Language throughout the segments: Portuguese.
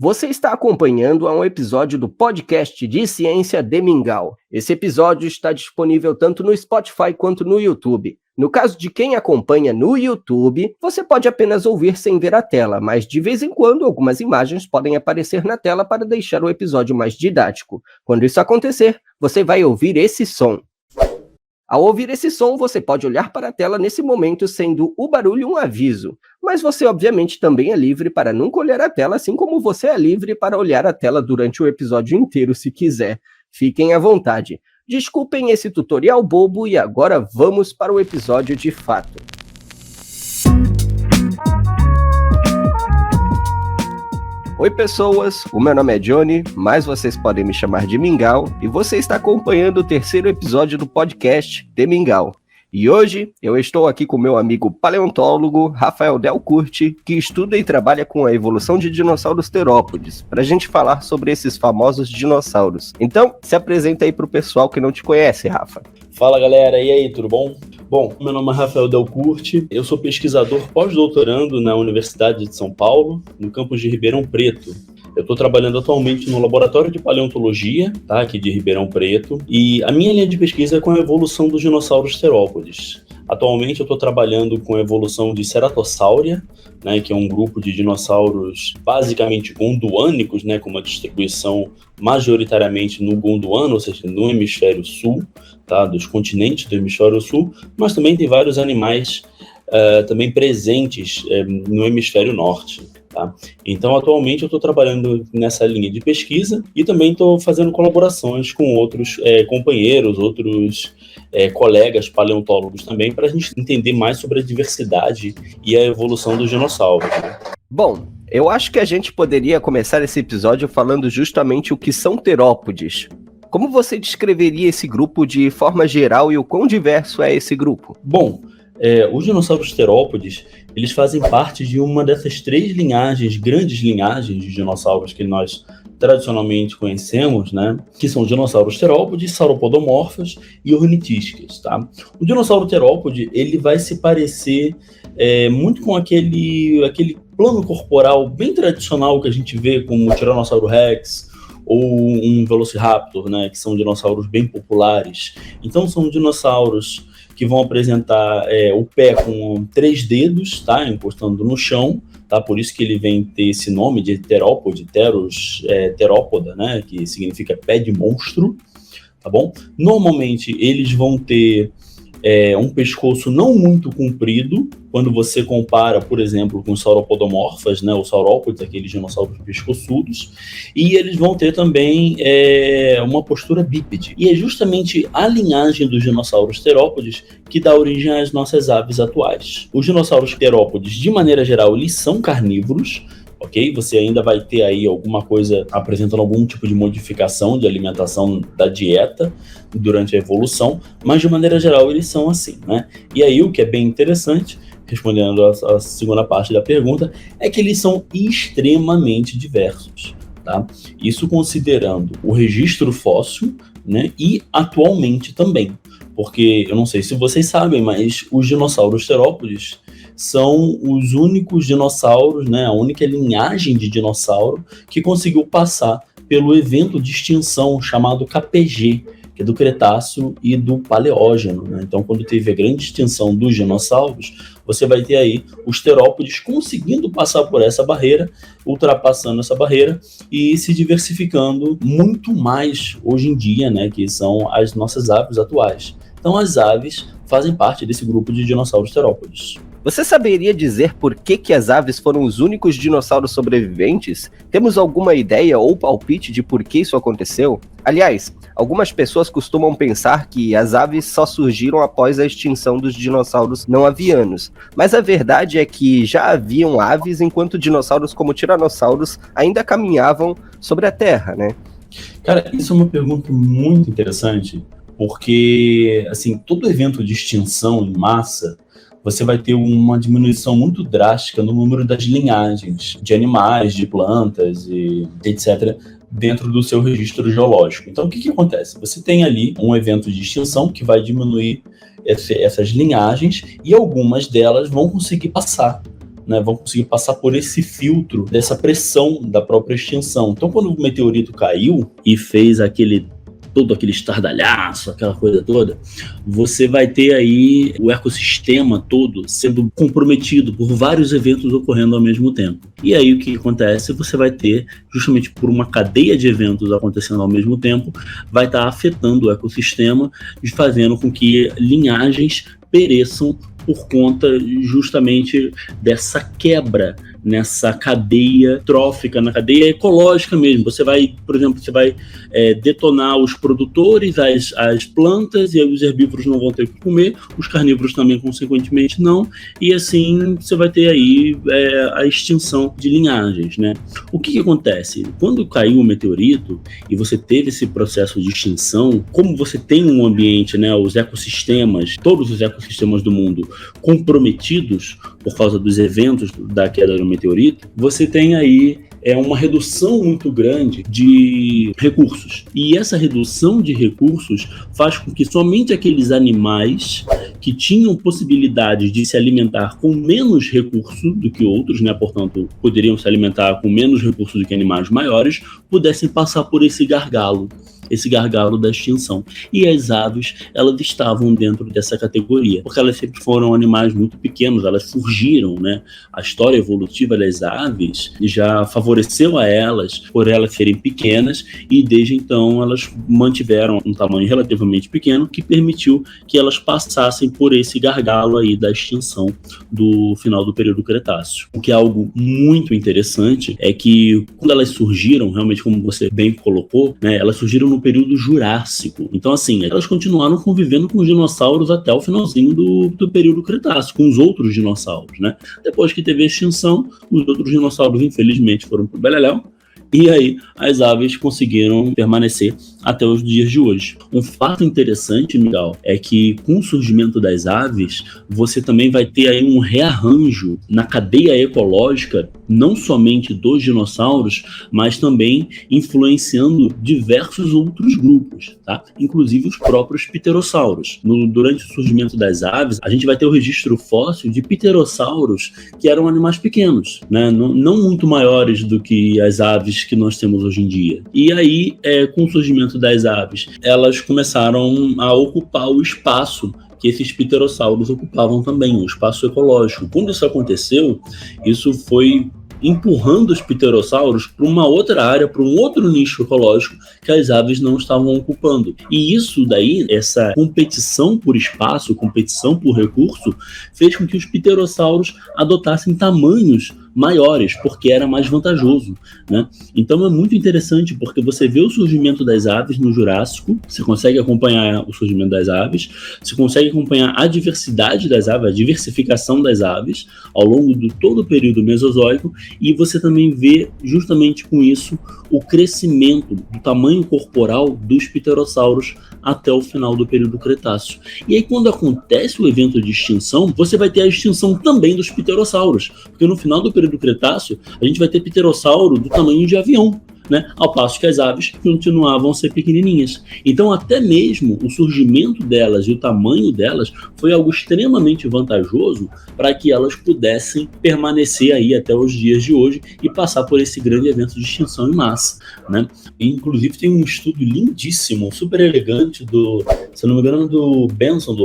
Você está acompanhando a um episódio do podcast de ciência de Mingau. Esse episódio está disponível tanto no Spotify quanto no YouTube. No caso de quem acompanha no YouTube, você pode apenas ouvir sem ver a tela, mas de vez em quando algumas imagens podem aparecer na tela para deixar o episódio mais didático. Quando isso acontecer, você vai ouvir esse som. Ao ouvir esse som, você pode olhar para a tela nesse momento, sendo o barulho um aviso. Mas você, obviamente, também é livre para nunca olhar a tela, assim como você é livre para olhar a tela durante o episódio inteiro, se quiser. Fiquem à vontade. Desculpem esse tutorial bobo e agora vamos para o episódio de fato. Oi pessoas, o meu nome é Johnny, mas vocês podem me chamar de Mingau, e você está acompanhando o terceiro episódio do podcast de Mingau. E hoje eu estou aqui com meu amigo paleontólogo Rafael Delcurti, que estuda e trabalha com a evolução de dinossauros terópodes, para a gente falar sobre esses famosos dinossauros. Então, se apresenta aí para o pessoal que não te conhece, Rafa. Fala galera, e aí, tudo bom? Bom, meu nome é Rafael Delcurti, eu sou pesquisador pós-doutorando na Universidade de São Paulo, no campus de Ribeirão Preto. Eu estou trabalhando atualmente no Laboratório de Paleontologia, aqui de Ribeirão Preto, e a minha linha de pesquisa é com a evolução dos dinossauros terópodes. Atualmente eu estou trabalhando com a evolução de Ceratosauria, que é um grupo de dinossauros basicamente gondwanicos, com uma distribuição majoritariamente no Gondwana, ou seja, no hemisfério sul, dos continentes do hemisfério sul, mas também tem vários animais também presentes no hemisfério norte. Então, atualmente, eu estou trabalhando nessa linha de pesquisa e também estou fazendo colaborações com outros companheiros, outros colegas paleontólogos também, para a gente entender mais sobre a diversidade e a evolução dos dinossauros. Bom, eu acho que a gente poderia começar esse episódio falando justamente o que são terópodes. Como você descreveria esse grupo de forma geral e o quão diverso é esse grupo? Bom, os dinossauros terópodes, eles fazem parte de uma dessas três grandes linhagens de dinossauros que nós tradicionalmente conhecemos, que são os dinossauros terópodes, sauropodomorfos e ornitísticas. O dinossauro terópode, ele vai se parecer muito com aquele plano corporal bem tradicional que a gente vê como o Tiranossauro Rex ou um Velociraptor, que são dinossauros bem populares. Então são dinossauros que vão apresentar o pé com 3 dedos, encostando no chão, por isso que ele vem ter esse nome de terópode, terópoda, que significa pé de monstro, tá bom? Normalmente eles vão ter um pescoço não muito comprido, quando você compara, por exemplo, com os sauropodomorfas, os saurópodes, aqueles dinossauros pescoçudos, e eles vão ter também uma postura bípede. E é justamente a linhagem dos dinossauros terópodes que dá origem às nossas aves atuais. Os dinossauros terópodes, de maneira geral, eles são carnívoros, ok? Você ainda vai ter aí alguma coisa apresentando algum tipo de modificação de alimentação da dieta durante a evolução, mas de maneira geral eles são assim, E aí o que é bem interessante, respondendo a segunda parte da pergunta, é que eles são extremamente diversos, Isso considerando o registro fóssil, e atualmente também, porque eu não sei se vocês sabem, mas os dinossauros terópodes são os únicos dinossauros, a única linhagem de dinossauro que conseguiu passar pelo evento de extinção chamado KPG, que é do Cretáceo e do Paleógeno. Então, quando teve a grande extinção dos dinossauros, você vai ter aí os terópodes conseguindo passar por essa barreira, ultrapassando essa barreira e se diversificando muito mais hoje em dia, que são as nossas aves atuais. Então, as aves fazem parte desse grupo de dinossauros terópodes. Você saberia dizer por que as aves foram os únicos dinossauros sobreviventes? Temos alguma ideia ou palpite de por que isso aconteceu? Aliás, algumas pessoas costumam pensar que as aves só surgiram após a extinção dos dinossauros não avianos, mas a verdade é que já haviam aves enquanto dinossauros como tiranossauros ainda caminhavam sobre a Terra, Cara, isso é uma pergunta muito interessante, porque, todo evento de extinção em massa, você vai ter uma diminuição muito drástica no número das linhagens de animais, de plantas e etc., dentro do seu registro geológico. Então, o que acontece? Você tem ali um evento de extinção que vai diminuir essas linhagens e algumas delas vão conseguir passar né, vão conseguir passar por esse filtro dessa pressão da própria extinção. Então, quando o meteorito caiu e fez todo aquele estardalhaço, aquela coisa toda, você vai ter aí o ecossistema todo sendo comprometido por vários eventos ocorrendo ao mesmo tempo. E aí o que acontece? Você vai ter, justamente por uma cadeia de eventos acontecendo ao mesmo tempo, vai estar afetando o ecossistema e fazendo com que linhagens pereçam por conta justamente dessa quebra nessa cadeia trófica, na cadeia ecológica mesmo. Você vai, por exemplo, detonar os produtores, as plantas, e aí os herbívoros não vão ter o que comer, os carnívoros também, consequentemente, não, e assim você vai ter aí a extinção de linhagens, né? O que acontece? Quando caiu o meteorito e você teve esse processo de extinção, como você tem um ambiente, né, os ecossistemas, todos os ecossistemas do mundo comprometidos por causa dos eventos da queda do meteorito, você tem aí uma redução muito grande de recursos. E essa redução de recursos faz com que somente aqueles animais que tinham possibilidade de se alimentar com menos recurso do que outros, né, portanto, poderiam se alimentar com menos recursos do que animais maiores, pudessem passar por esse gargalo da extinção. E as aves, elas estavam dentro dessa categoria, porque elas sempre foram animais muito pequenos, elas surgiram, né? A história evolutiva das aves já favoreceu a elas, por elas serem pequenas, e desde então elas mantiveram um tamanho relativamente pequeno, que permitiu que elas passassem por esse gargalo aí da extinção do final do período Cretáceo. O que é algo muito interessante é que quando elas surgiram, realmente como você bem colocou, né, elas surgiram no período Jurássico. Então, assim, elas continuaram convivendo com os dinossauros até o finalzinho do período Cretáceo, com os outros dinossauros, né? Depois que teve a extinção, os outros dinossauros, infelizmente, foram pro beleléu, e aí as aves conseguiram permanecer até os dias de hoje. Um fato interessante, Miguel, é que com o surgimento das aves, você também vai ter aí um rearranjo na cadeia ecológica, não somente dos dinossauros, mas também influenciando diversos outros grupos, tá? Inclusive os próprios pterossauros. Durante o surgimento das aves, a gente vai ter o registro fóssil de pterossauros que eram animais pequenos, né? Não muito maiores do que as aves que nós temos hoje em dia. E aí, com o surgimento das aves, elas começaram a ocupar o espaço que esses pterossauros ocupavam também, o espaço ecológico. Quando isso aconteceu, isso foi empurrando os pterossauros para uma outra área, para um outro nicho ecológico que as aves não estavam ocupando. E isso daí, essa competição por espaço, competição por recurso, fez com que os pterossauros adotassem tamanhos maiores, porque era mais vantajoso, né? Então é muito interessante, porque você vê o surgimento das aves no Jurássico, você consegue acompanhar o surgimento das aves, você consegue acompanhar a diversidade das aves, a diversificação das aves ao longo de todo o período Mesozoico, e você também vê, justamente com isso, o crescimento do tamanho corporal dos pterossauros até o final do período Cretáceo. E aí, quando acontece o evento de extinção, você vai ter a extinção também dos pterossauros, porque no final do período Cretáceo, a gente vai ter pterossauro do tamanho de avião, né? Ao passo que as aves continuavam a ser pequenininhas. Então, até mesmo o surgimento delas e o tamanho delas foi algo extremamente vantajoso para que elas pudessem permanecer aí até os dias de hoje e passar por esse grande evento de extinção em massa, né? E, inclusive, tem um estudo lindíssimo, super elegante se não me engano, do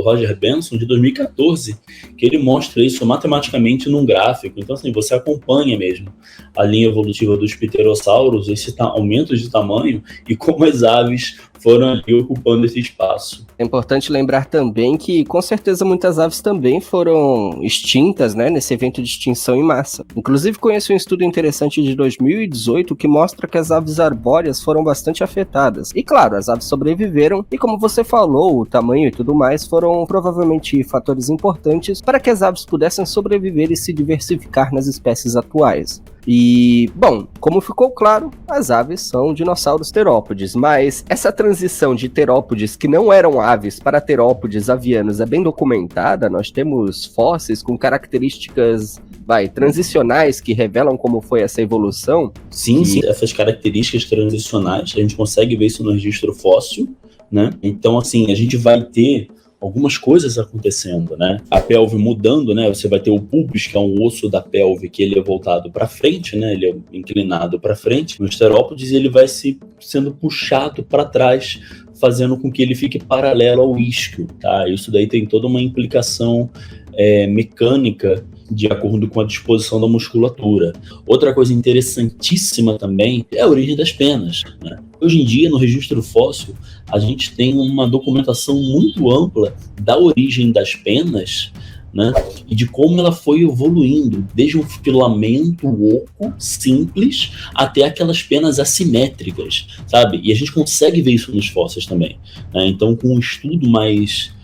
Roger Benson, de 2014, que ele mostra isso matematicamente num gráfico. Então, assim, você acompanha mesmo a linha evolutiva dos pterossauros, esse aumento de tamanho e como as aves foram ali ocupando esse espaço. É importante lembrar também que, com certeza, muitas aves também foram extintas, né, nesse evento de extinção em massa. Inclusive, conheço um estudo interessante de 2018 que mostra que as aves arbóreas foram bastante afetadas. E, claro, as aves sobreviveram e, como você falou, o tamanho e tudo mais foram provavelmente fatores importantes para que as aves pudessem sobreviver e se diversificar nas espécies atuais. E, bom, como ficou claro, as aves são dinossauros terópodes, mas essa transição de terópodes que não eram aves para terópodes avianos é bem documentada. Nós temos fósseis com características transicionais que revelam como foi essa evolução. Sim, essas características transicionais, a gente consegue ver isso no registro fóssil, né? Então, assim, a gente vai ter algumas coisas acontecendo, né? A pelve mudando, né? Você vai ter o pubis, que é um osso da pelve que ele é voltado para frente, né? Ele é inclinado para frente. Nos terópodes ele vai sendo puxado para trás, fazendo com que ele fique paralelo ao isquio, tá? Isso daí tem toda uma implicação mecânica de acordo com a disposição da musculatura. Outra coisa interessantíssima também é a origem das penas, né? Hoje em dia, no registro fóssil, a gente tem uma documentação muito ampla da origem das penas, né? E de como ela foi evoluindo, desde um filamento oco simples até aquelas penas assimétricas, sabe? E a gente consegue ver isso nos fósseis também, né? Então, com um estudo mais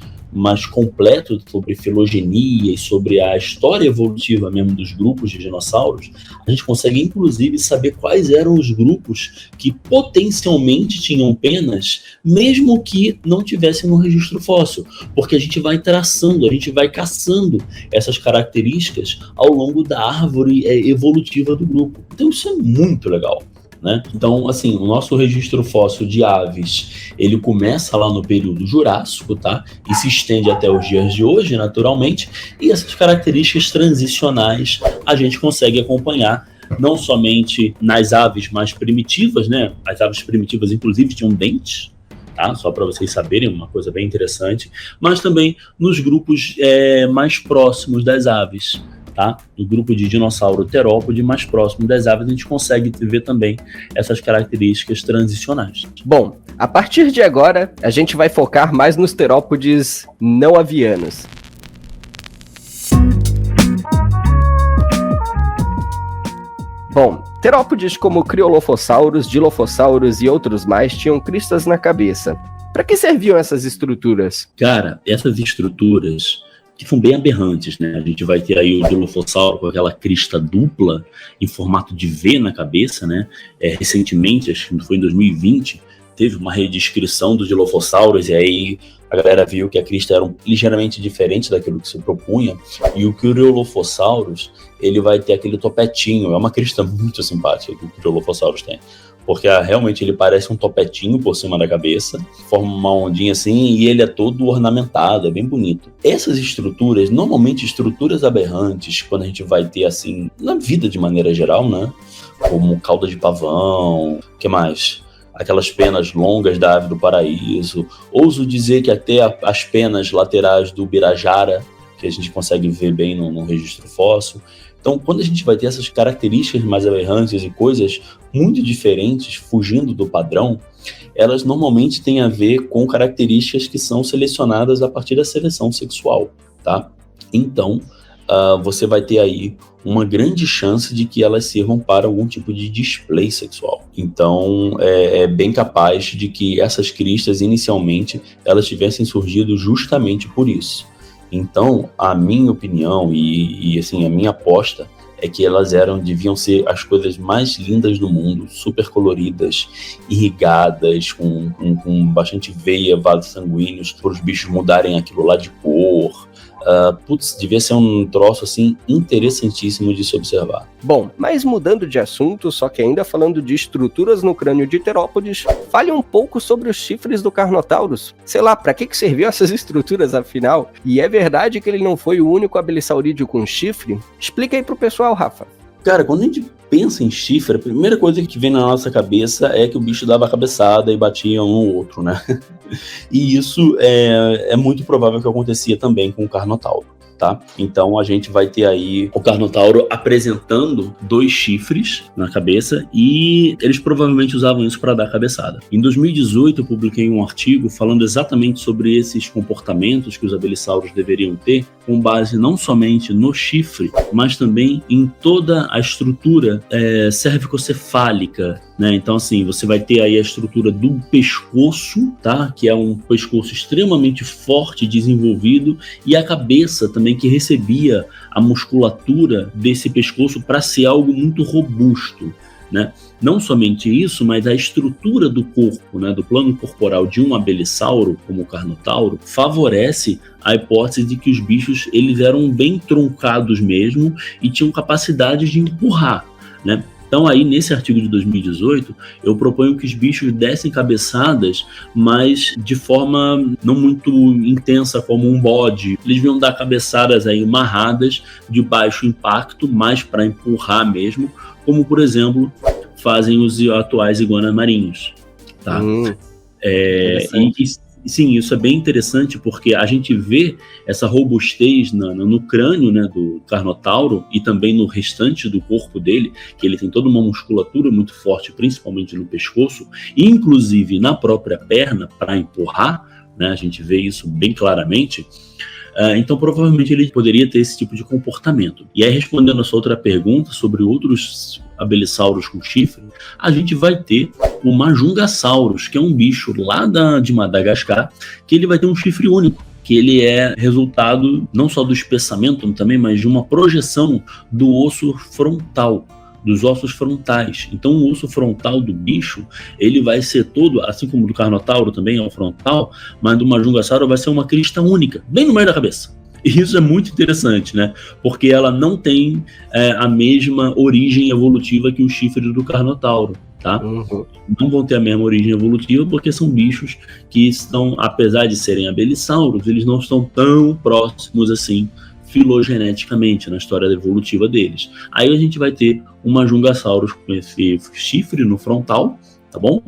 completo sobre filogenia e sobre a história evolutiva mesmo dos grupos de dinossauros, a gente consegue inclusive saber quais eram os grupos que potencialmente tinham penas, mesmo que não tivessem no registro fóssil, porque a gente vai traçando, a gente vai caçando essas características ao longo da árvore evolutiva do grupo. Então isso é muito legal, né? Então, assim, o nosso registro fóssil de aves, ele começa lá no período Jurássico, tá? E se estende até os dias de hoje, naturalmente, e essas características transicionais a gente consegue acompanhar não somente nas aves mais primitivas, né? As aves primitivas, inclusive, tinham dentes, tá? Só para vocês saberem, uma coisa bem interessante, mas também nos grupos mais próximos das aves, tá? Do grupo de dinossauro terópode mais próximo das aves, a gente consegue ver também essas características transicionais. Bom, a partir de agora, a gente vai focar mais nos terópodes não avianos. Bom, terópodes como Criolofossauros, Dilophosaurus e outros mais tinham cristas na cabeça. Para que serviam essas estruturas? Cara, essas estruturas que são bem aberrantes, né? A gente vai ter aí o Dilophosaurus com aquela crista dupla em formato de V na cabeça, né? Recentemente, acho que foi em 2020, teve uma redescrição do Dilophosaurus e aí a galera viu que a crista era ligeiramente diferente daquilo que se propunha, e o Criolofossauros, ele vai ter aquele topetinho, é uma crista muito simpática que o Criolofossauros tem, porque realmente ele parece um topetinho por cima da cabeça, forma uma ondinha assim, e ele é todo ornamentado, é bem bonito. Essas estruturas, normalmente estruturas aberrantes, quando a gente vai ter assim, na vida de maneira geral, né, como cauda de pavão, o que mais? Aquelas penas longas da ave do paraíso, ouso dizer que até as penas laterais do birajara, que a gente consegue ver bem no registro fóssil. Então, quando a gente vai ter essas características mais aberrantes e coisas muito diferentes, fugindo do padrão, elas normalmente têm a ver com características que são selecionadas a partir da seleção sexual, tá? Então, você vai ter aí uma grande chance de que elas sirvam para algum tipo de display sexual. Então, é bem capaz de que essas cristas, inicialmente, elas tivessem surgido justamente por isso. Então, a minha opinião e assim, a minha aposta é que elas deviam ser as coisas mais lindas do mundo, super coloridas, irrigadas, com bastante veia, vasos sanguíneos, para os bichos mudarem aquilo lá de cor. Devia ser um troço assim interessantíssimo de se observar. Bom, mas mudando de assunto, só que ainda falando de estruturas no crânio de terópodes, fale um pouco sobre os chifres do Carnotaurus. Sei lá, pra que serviam essas estruturas afinal? E é verdade que ele não foi o único abelissaurídeo com chifre? Explica aí pro pessoal, Rafa. Cara, quando a gente pensa em chifre, a primeira coisa que vem na nossa cabeça é que o bicho dava cabeçada e batia um no outro, né? E isso é muito provável que acontecia também com o Carnotauro, tá? Então a gente vai ter aí o Carnotauro apresentando 2 chifres na cabeça e eles provavelmente usavam isso para dar cabeçada. Em 2018 eu publiquei um artigo falando exatamente sobre esses comportamentos que os abelissauros deveriam ter, com base não somente no chifre, mas também em toda a estrutura cervicocefálica, né? Então, assim, você vai ter aí a estrutura do pescoço, tá? Que é um pescoço extremamente forte, desenvolvido, e a cabeça também que recebia a musculatura desse pescoço para ser algo muito robusto, né? Não somente isso, mas a estrutura do corpo, né, do plano corporal de um abellissauro, como o Carnotauro, favorece a hipótese de que os bichos eles eram bem truncados mesmo e tinham capacidade de empurrar, né? Então aí, nesse artigo de 2018, eu proponho que os bichos dessem cabeçadas, mas de forma não muito intensa como um bode. Eles deviam dar cabeçadas aí amarradas, de baixo impacto, mais para empurrar mesmo, como, por exemplo, fazem os atuais iguanas marinhos. Tá? Sim, isso é bem interessante, porque a gente vê essa robustez no crânio, né, do Carnotauro e também no restante do corpo dele, que ele tem toda uma musculatura muito forte, principalmente no pescoço, inclusive na própria perna, para empurrar, né, a gente vê isso bem claramente. Então, provavelmente, ele poderia ter esse tipo de comportamento. E aí, respondendo a sua outra pergunta sobre outros abelissauros com chifre, a gente vai ter o Majungasaurus, que é um bicho lá de Madagascar, que ele vai ter um chifre único, que ele é resultado não só do espessamento também, mas de uma projeção do osso frontal, dos ossos frontais. Então o osso frontal do bicho, ele vai ser todo, assim como do Carnotauro também é o frontal, mas do Majungasauro vai ser uma crista única, bem no meio da cabeça. E isso é muito interessante, né? Porque ela não tem a mesma origem evolutiva que o chifre do Carnotauro, tá? Não vão ter a mesma origem evolutiva porque são bichos que estão, apesar de serem abelissauros, eles não estão tão próximos assim filogeneticamente na história evolutiva deles. Aí a gente vai ter um Majungasaurus com esse chifre no frontal, tá bom?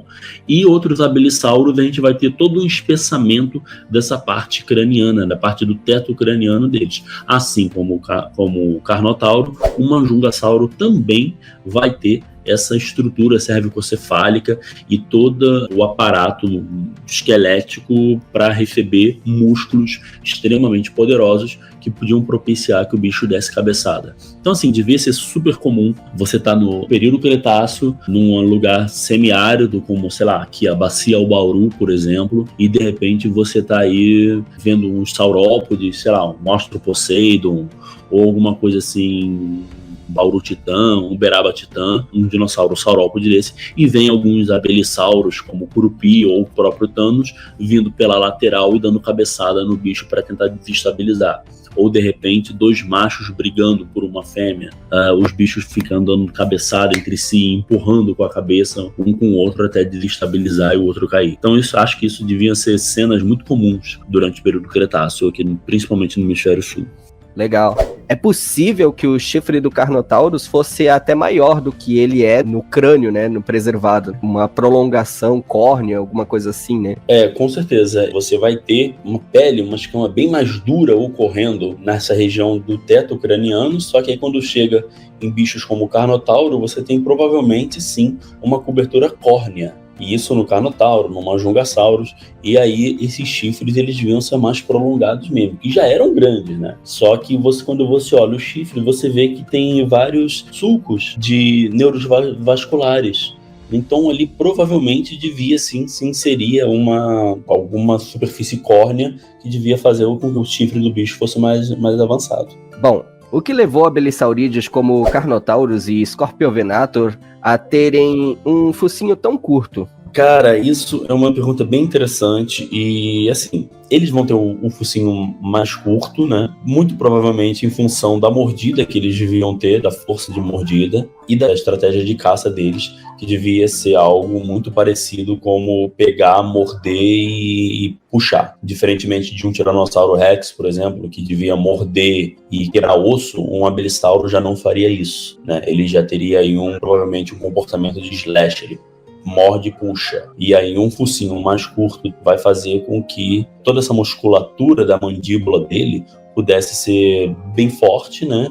E outros abelissauros a gente vai ter todo um espessamento dessa parte craniana, da parte do teto craniano deles. Assim como o Carnotauro, o Majungasauro também vai ter essa estrutura cervicocefálica e todo o aparato esquelético para receber músculos extremamente poderosos que podiam propiciar que o bicho desse cabeçada. Então, assim, devia ser super comum você estar no período Cretáceo, num lugar semiárido, como, sei lá, aqui a Bacia ao Bauru, por exemplo, e de repente você tá aí vendo uns saurópodes, sei lá, um Monstro Poseidon, ou alguma coisa assim, Bauru Titã, Uberaba Titã, um dinossauro saurópode desse, e vem alguns abelissauros, como o Curupi ou o próprio Thanos, vindo pela lateral e dando cabeçada no bicho para tentar desestabilizar. Ou, de repente, dois machos brigando por uma fêmea, os bichos ficam dando cabeçada entre si, empurrando com a cabeça um com o outro até desestabilizar e o outro cair. Então, acho que isso deviam ser cenas muito comuns durante o período Cretáceo, aqui, principalmente no hemisfério sul. Legal. É possível que o chifre do Carnotaurus fosse até maior do que ele é no crânio, né, no preservado. Uma prolongação córnea, alguma coisa assim, né? Com certeza. Você vai ter uma pele, uma escama bem mais dura ocorrendo nessa região do teto craniano, só que aí quando chega em bichos como o Carnotauro, você tem provavelmente, sim, uma cobertura córnea. E isso no Carnotauro, no Majungasaurus, e aí esses chifres eles deviam ser mais prolongados mesmo, que já eram grandes, né? Só que quando você olha o chifre, você vê que tem vários sulcos de neuros vasculares. Então ali provavelmente devia sim se inserir alguma superfície córnea que devia fazer com que o chifre do bicho fosse mais avançado. Bom, o que levou abelissaurídeos como Carnotaurus e Scorpiovenator a terem um focinho tão curto? Cara, isso é uma pergunta bem interessante e, assim, eles vão ter um focinho mais curto, né? Muito provavelmente em função da mordida que eles deviam ter, da força de mordida e da estratégia de caça deles, que devia ser algo muito parecido como pegar, morder e puxar. Diferentemente de um Tiranossauro Rex, por exemplo, que devia morder e quebrar osso, um abelisauro já não faria isso, né? Ele já teria aí provavelmente um comportamento de slash, ele morde e puxa. E aí um focinho mais curto vai fazer com que toda essa musculatura da mandíbula dele pudesse ser bem forte, né?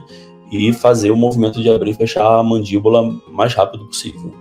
E fazer o movimento de abrir e fechar a mandíbula mais rápido possível.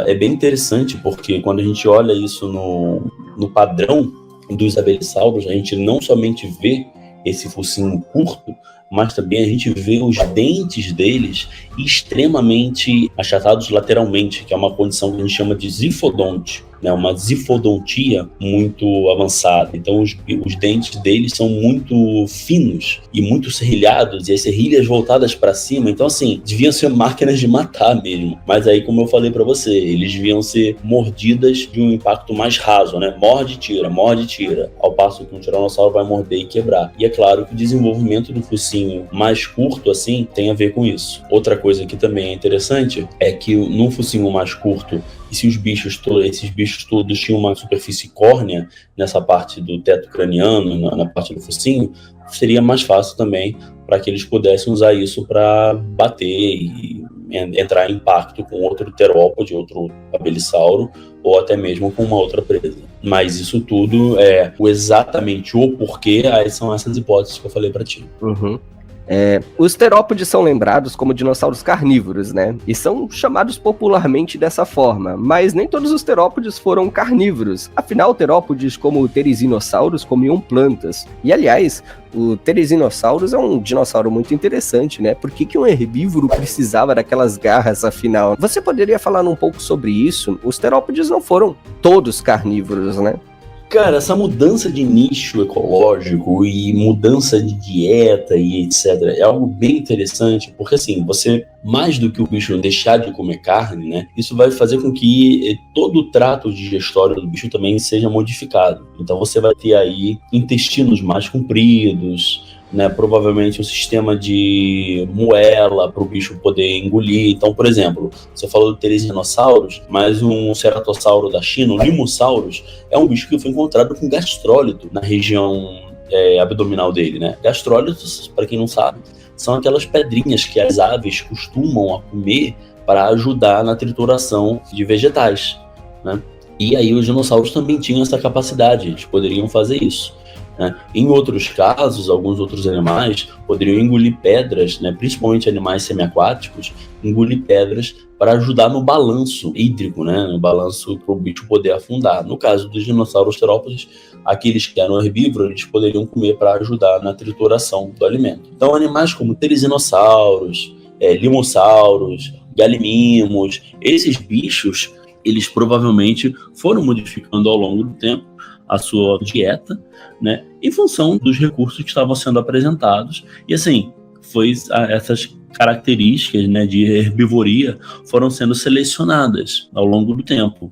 É bem interessante porque quando a gente olha isso no padrão dos abelissauros, a gente não somente vê esse focinho curto, mas também a gente vê os dentes deles extremamente achatados lateralmente, que é uma condição que a gente chama de zifodonte. né, uma zifodontia muito avançada. Então os dentes deles são muito finos e muito serrilhados, e as serrilhas voltadas para cima. Então, assim, deviam ser máquinas de matar mesmo. Mas aí, como eu falei para você, eles deviam ser mordidas de um impacto mais raso, né? Morde e tira. Ao passo que um tiranossauro vai morder e quebrar. E é claro que o desenvolvimento do focinho mais curto, assim, tem a ver com isso. Outra coisa que também é interessante é que no focinho mais curto, e se esses bichos todos tinham uma superfície córnea nessa parte do teto craniano, na parte do focinho, seria mais fácil também para que eles pudessem usar isso para bater e entrar em impacto com outro terópode, outro abelisauro, ou até mesmo com uma outra presa. Mas isso tudo é exatamente o porquê, aí são essas hipóteses que eu falei para ti. Uhum. Os terópodes são lembrados como dinossauros carnívoros, né? E são chamados popularmente dessa forma, mas nem todos os terópodes foram carnívoros. Afinal, terópodes como o Therizinosaurus comiam plantas. E, aliás, o Therizinosaurus é um dinossauro muito interessante, né? Por que um herbívoro precisava daquelas garras, afinal? Você poderia falar um pouco sobre isso? Os terópodes não foram todos carnívoros, né? Cara, essa mudança de nicho ecológico e mudança de dieta e etc. é algo bem interessante, porque assim, você, mais do que o bicho deixar de comer carne, né, isso vai fazer com que todo o trato digestório do bicho também seja modificado. Então você vai ter aí intestinos mais compridos, né, provavelmente um sistema de moela para o bicho poder engolir. Então, por exemplo, você falou do Therizinosaurus, mas um ceratossauro da China, o Limosaurus, é um bicho que foi encontrado com gastrólito na região abdominal dele, né? Gastrólitos, para quem não sabe, são aquelas pedrinhas que as aves costumam a comer para ajudar na trituração de vegetais, né? E aí os dinossauros também tinham essa capacidade, eles poderiam fazer isso. Né? Em outros casos, alguns outros animais poderiam engolir pedras, né? Principalmente animais semiaquáticos, engolir pedras para ajudar no balanço hídrico, né? No balanço para o bicho poder afundar. No caso dos dinossauros terópodes, aqueles que eram herbívoros, eles poderiam comer para ajudar na trituração do alimento. Então, animais como Therizinosaurus, Limosaurus, Gallimimus, esses bichos, eles provavelmente foram modificando ao longo do tempo a sua dieta, né, em função dos recursos que estavam sendo apresentados. E assim, essas características, né, de herbivoria foram sendo selecionadas ao longo do tempo.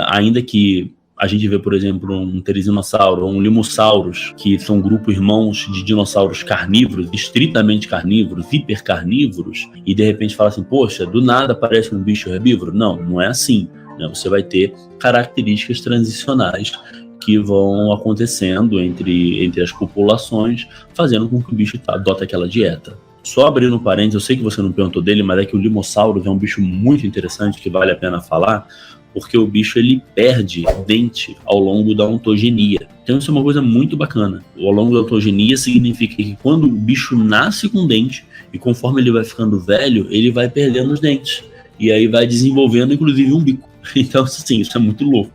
Ainda que a gente vê, por exemplo, um Therizinosauro ou um Limosaurus, que são grupos irmãos de dinossauros carnívoros, estritamente carnívoros, hipercarnívoros, e de repente fala assim, poxa, do nada parece um bicho herbívoro. Não é assim, né? Você vai ter características transicionais que vão acontecendo entre as populações, fazendo com que o bicho adota aquela dieta. Só abrindo um parênteses, eu sei que você não perguntou dele, mas é que o Limosaurus é um bicho muito interessante que vale a pena falar, porque o bicho ele perde dente ao longo da ontogenia. Então isso é uma coisa muito bacana. Ao longo da ontogenia significa que quando o bicho nasce com dente, e conforme ele vai ficando velho, ele vai perdendo os dentes. E aí vai desenvolvendo, inclusive, um bico. Então, assim, isso é muito louco.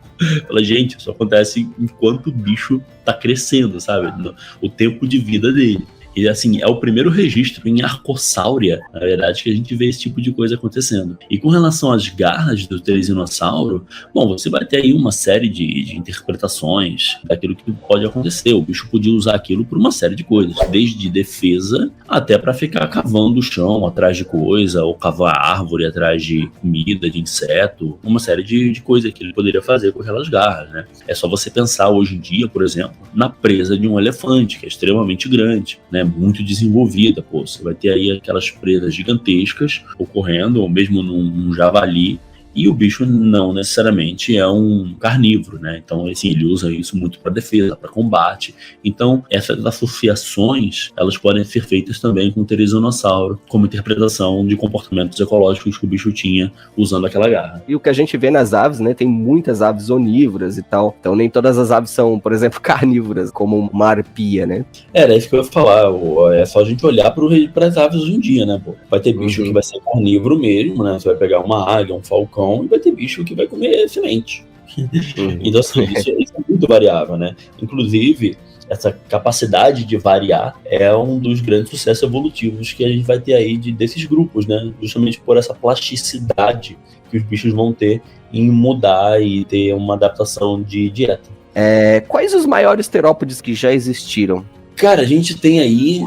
Fala, gente, isso acontece enquanto o bicho tá crescendo, sabe? O tempo de vida dele. E assim, é o primeiro registro em Arcosáurea, na verdade, que a gente vê esse tipo de coisa acontecendo. E com relação às garras do Therizinosauro, bom, você vai ter aí uma série de interpretações daquilo que pode acontecer. O bicho podia usar aquilo por uma série de coisas, desde defesa até para ficar cavando o chão atrás de coisa, ou cavar árvore atrás de comida, de inseto, uma série de coisas que ele poderia fazer com aquelas garras, né? É só você pensar hoje em dia, por exemplo, na presa de um elefante, que é extremamente grande, né? Muito desenvolvida, pô, você vai ter aí aquelas presas gigantescas ocorrendo, ou mesmo num javali, e o bicho não necessariamente é um carnívoro, né? Então, assim, ele usa isso muito para defesa, para combate. Então, essas associações, elas podem ser feitas também com o Therizinosauro, como interpretação de comportamentos ecológicos que o bicho tinha usando aquela garra. E o que a gente vê nas aves, né? Tem muitas aves onívoras e tal. Então, nem todas as aves são, por exemplo, carnívoras, como uma arpia, né? Era isso que eu ia falar. É só a gente olhar para as aves hoje em dia, né? Pô? Vai ter bicho que vai ser carnívoro mesmo, né? Você vai pegar uma águia, um falcão, e vai ter bicho que vai comer semente. Então, assim, isso é muito variável, né? Inclusive, essa capacidade de variar é um dos grandes sucessos evolutivos que a gente vai ter aí desses grupos, né? Justamente por essa plasticidade que os bichos vão ter em mudar e ter uma adaptação de dieta. Quais os maiores terópodes que já existiram? Cara, a gente tem aí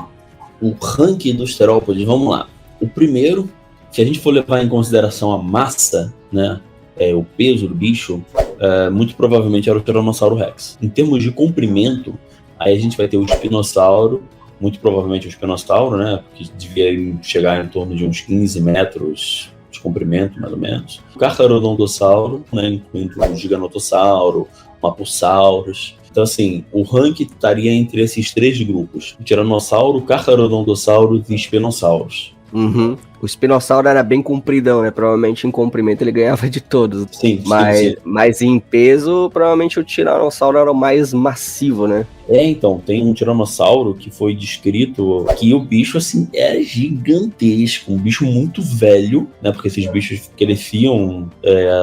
o ranking dos terópodes, vamos lá. O primeiro, se a gente for levar em consideração a massa, né, o peso do bicho, muito provavelmente era o Tiranossauro Rex. Em termos de comprimento, aí a gente vai ter o espinossauro, muito provavelmente o espinossauro, né, que devia chegar em torno de uns 15 metros de comprimento, mais ou menos. O Carcharodontosauro, né, incluindo o Giganotossauro, Mapusaurus. Então, assim, o ranking estaria entre esses três grupos: o Tiranossauro, Carcharodontosaurus e Spinossauros. Uhum. O espinossauro era bem compridão, né? Provavelmente em comprimento ele ganhava de todos. Sim. Mas em peso, provavelmente o tiranossauro era o mais massivo, né? Então, tem um tiranossauro que foi descrito que o bicho, assim, é gigantesco, um bicho muito velho, né? Porque esses bichos cresciam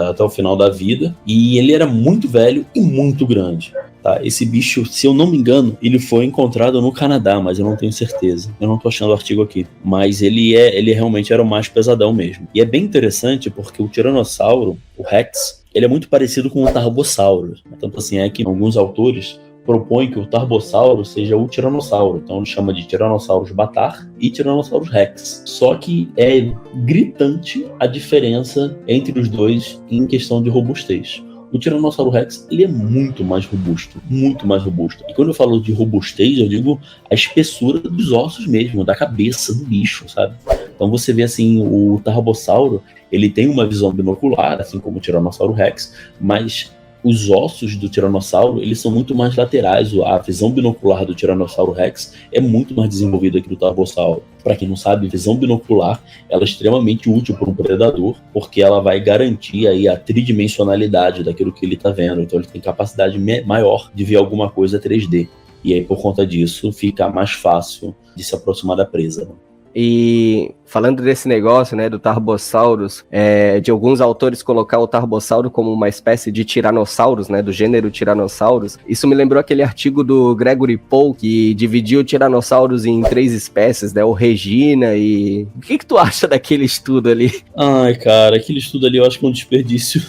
até o final da vida, e ele era muito velho e muito grande. Tá, esse bicho, se eu não me engano, ele foi encontrado no Canadá, mas eu não tenho certeza. Eu não tô achando o artigo aqui. Mas ele realmente era o mais pesadão mesmo. E é bem interessante porque o tiranossauro, o Rex, ele é muito parecido com o Tarbossauro. Tanto assim é que alguns autores propõem que o Tarbossauro seja o tiranossauro. Então ele chama de Tyrannosaurus batar e Tyrannosaurus Rex. Só que é gritante a diferença entre os dois em questão de robustez. O Tiranossauro Rex, ele é muito mais robusto, muito mais robusto. E quando eu falo de robustez, eu digo a espessura dos ossos mesmo, da cabeça do bicho, sabe? Então você vê assim, o Tarbossauro, ele tem uma visão binocular, assim como o Tiranossauro Rex, mas os ossos do Tiranossauro, eles são muito mais laterais. A visão binocular do Tiranossauro Rex é muito mais desenvolvida que do Tarbossauro. Para quem não sabe, visão binocular ela é extremamente útil para um predador, porque ela vai garantir aí a tridimensionalidade daquilo que ele está vendo. Então ele tem capacidade maior de ver alguma coisa 3D. E aí, por conta disso, fica mais fácil de se aproximar da presa, né? E falando desse negócio, né, do Tarbosaurus, de alguns autores colocar o Tarbossauro como uma espécie de Tyrannosaurus, né, do gênero Tyrannosaurus, isso me lembrou aquele artigo do Gregory Pohl, que dividiu o Tyrannosaurus em 3 espécies, né, o Regina e... O que tu acha daquele estudo ali? Ai, cara, aquele estudo ali eu acho que é um desperdício.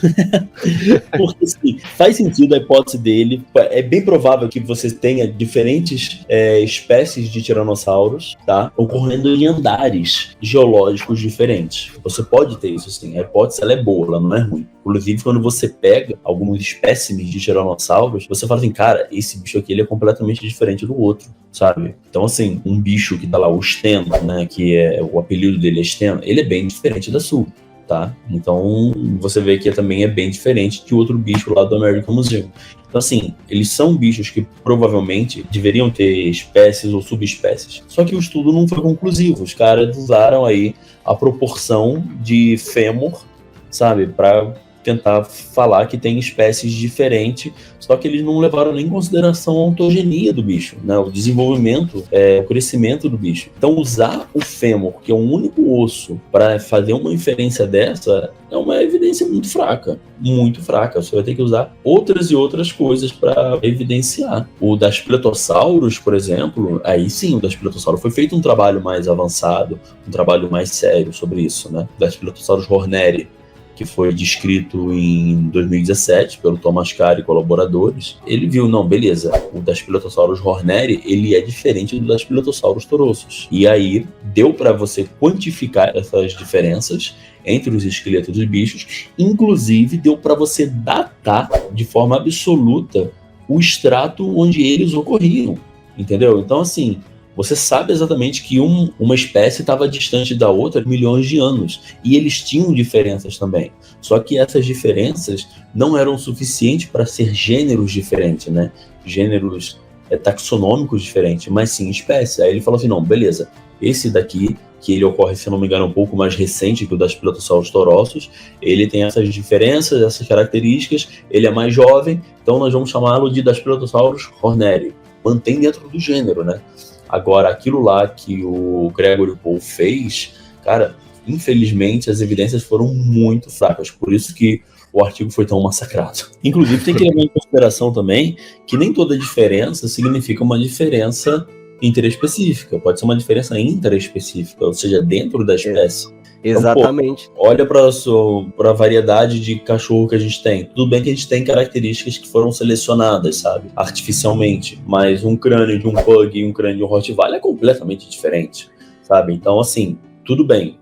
Porque, assim, faz sentido a hipótese dele. É bem provável que você tenha diferentes espécies de tiranossauros, tá, ocorrendo em andares geológicos diferentes. Você pode ter isso, sim. A hipótese ela é boa, ela não é ruim. Inclusive, quando você pega alguns espécimes de tiranossauros, você fala assim, cara, esse bicho aqui ele é completamente diferente do outro, sabe? Então, assim, um bicho que tá lá, o Steno, né, que o apelido dele é Steno, ele é bem diferente da sua, tá? Então, você vê que também é bem diferente de outro bicho lá do American Museum. Então, assim, eles são bichos que provavelmente deveriam ter espécies ou subespécies. Só que o estudo não foi conclusivo. Os caras usaram aí a proporção de fêmur, sabe, para tentar falar que tem espécies diferentes, só que eles não levaram nem em consideração a ontogenia do bicho, né? O desenvolvimento, o crescimento do bicho. Então, usar o fêmur, que é um único osso, para fazer uma inferência dessa, é uma evidência muito fraca. Muito fraca. Você vai ter que usar outras e outras coisas para evidenciar. O Daspletosaurus, por exemplo, aí sim, o Daspletosaurus foi feito um trabalho mais avançado, um trabalho mais sério sobre isso, né? O Daspletosaurus horneri, que foi descrito em 2017 pelo Thomas Carr e colaboradores, ele viu, não, beleza, o Daspletosaurus horneri, ele é diferente do Daspletosaurus torossus. E aí, deu para você quantificar essas diferenças entre os esqueletos dos bichos, inclusive deu para você datar de forma absoluta o extrato onde eles ocorriam, entendeu? Então, assim, você sabe exatamente que uma espécie estava distante da outra milhões de anos. E eles tinham diferenças também. Só que essas diferenças não eram suficientes para ser gêneros diferentes, né? Gêneros taxonômicos diferentes, mas sim espécies. Aí ele falou assim, não, beleza, esse daqui, que ele ocorre, se não me engano, um pouco mais recente que o Daspletosaurus torossus, ele tem essas diferenças, essas características, ele é mais jovem, então nós vamos chamá-lo de Daspletosaurus horneri. Mantém dentro do gênero, né? Agora, aquilo lá que o Gregory Pohl fez, cara, infelizmente as evidências foram muito fracas, por isso que o artigo foi tão massacrado. Inclusive, tem que levar em consideração também que nem toda diferença significa uma diferença interespecífica, pode ser uma diferença interespecífica, ou seja, dentro da espécie. Exatamente. Então, olha para a variedade de cachorro que a gente tem. Tudo bem que a gente tem características que foram selecionadas, sabe? Artificialmente. Mas um crânio de um pug e um crânio de um Rottweiler é completamente diferente, sabe? Então, assim, tudo bem.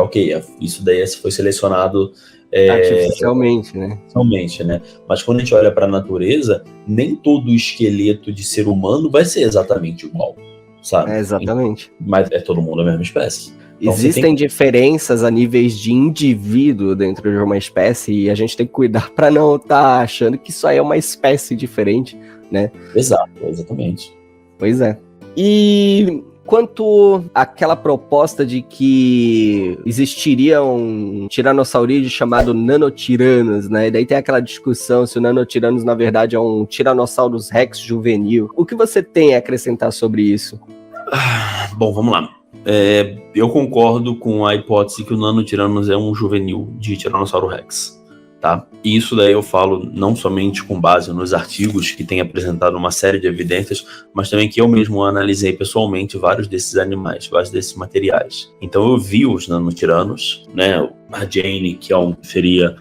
Ok, isso daí foi selecionado artificialmente, né? Artificialmente, né? Mas quando a gente olha para a natureza, nem todo esqueleto de ser humano vai ser exatamente igual, sabe? Exatamente. Mas é todo mundo a mesma espécie. Então, existem diferenças a níveis de indivíduo dentro de uma espécie e a gente tem que cuidar para não estar achando que isso aí é uma espécie diferente, né? Exato, exatamente. Pois é. E quanto àquela proposta de que existiria um tiranossauro chamado Nanotiranos, né? E daí tem aquela discussão se o Nanotiranos, na verdade, é um Tyrannosaurus Rex juvenil. O que você tem a acrescentar sobre isso? Bom, vamos lá. Eu concordo com a hipótese que o Nanotiranos é um juvenil de Tiranossauro Rex, tá? E isso daí eu falo não somente com base nos artigos que têm apresentado uma série de evidências, mas também que eu mesmo analisei pessoalmente vários desses animais, vários desses materiais. Então eu vi os Nanotiranos, né? A Jane, que seria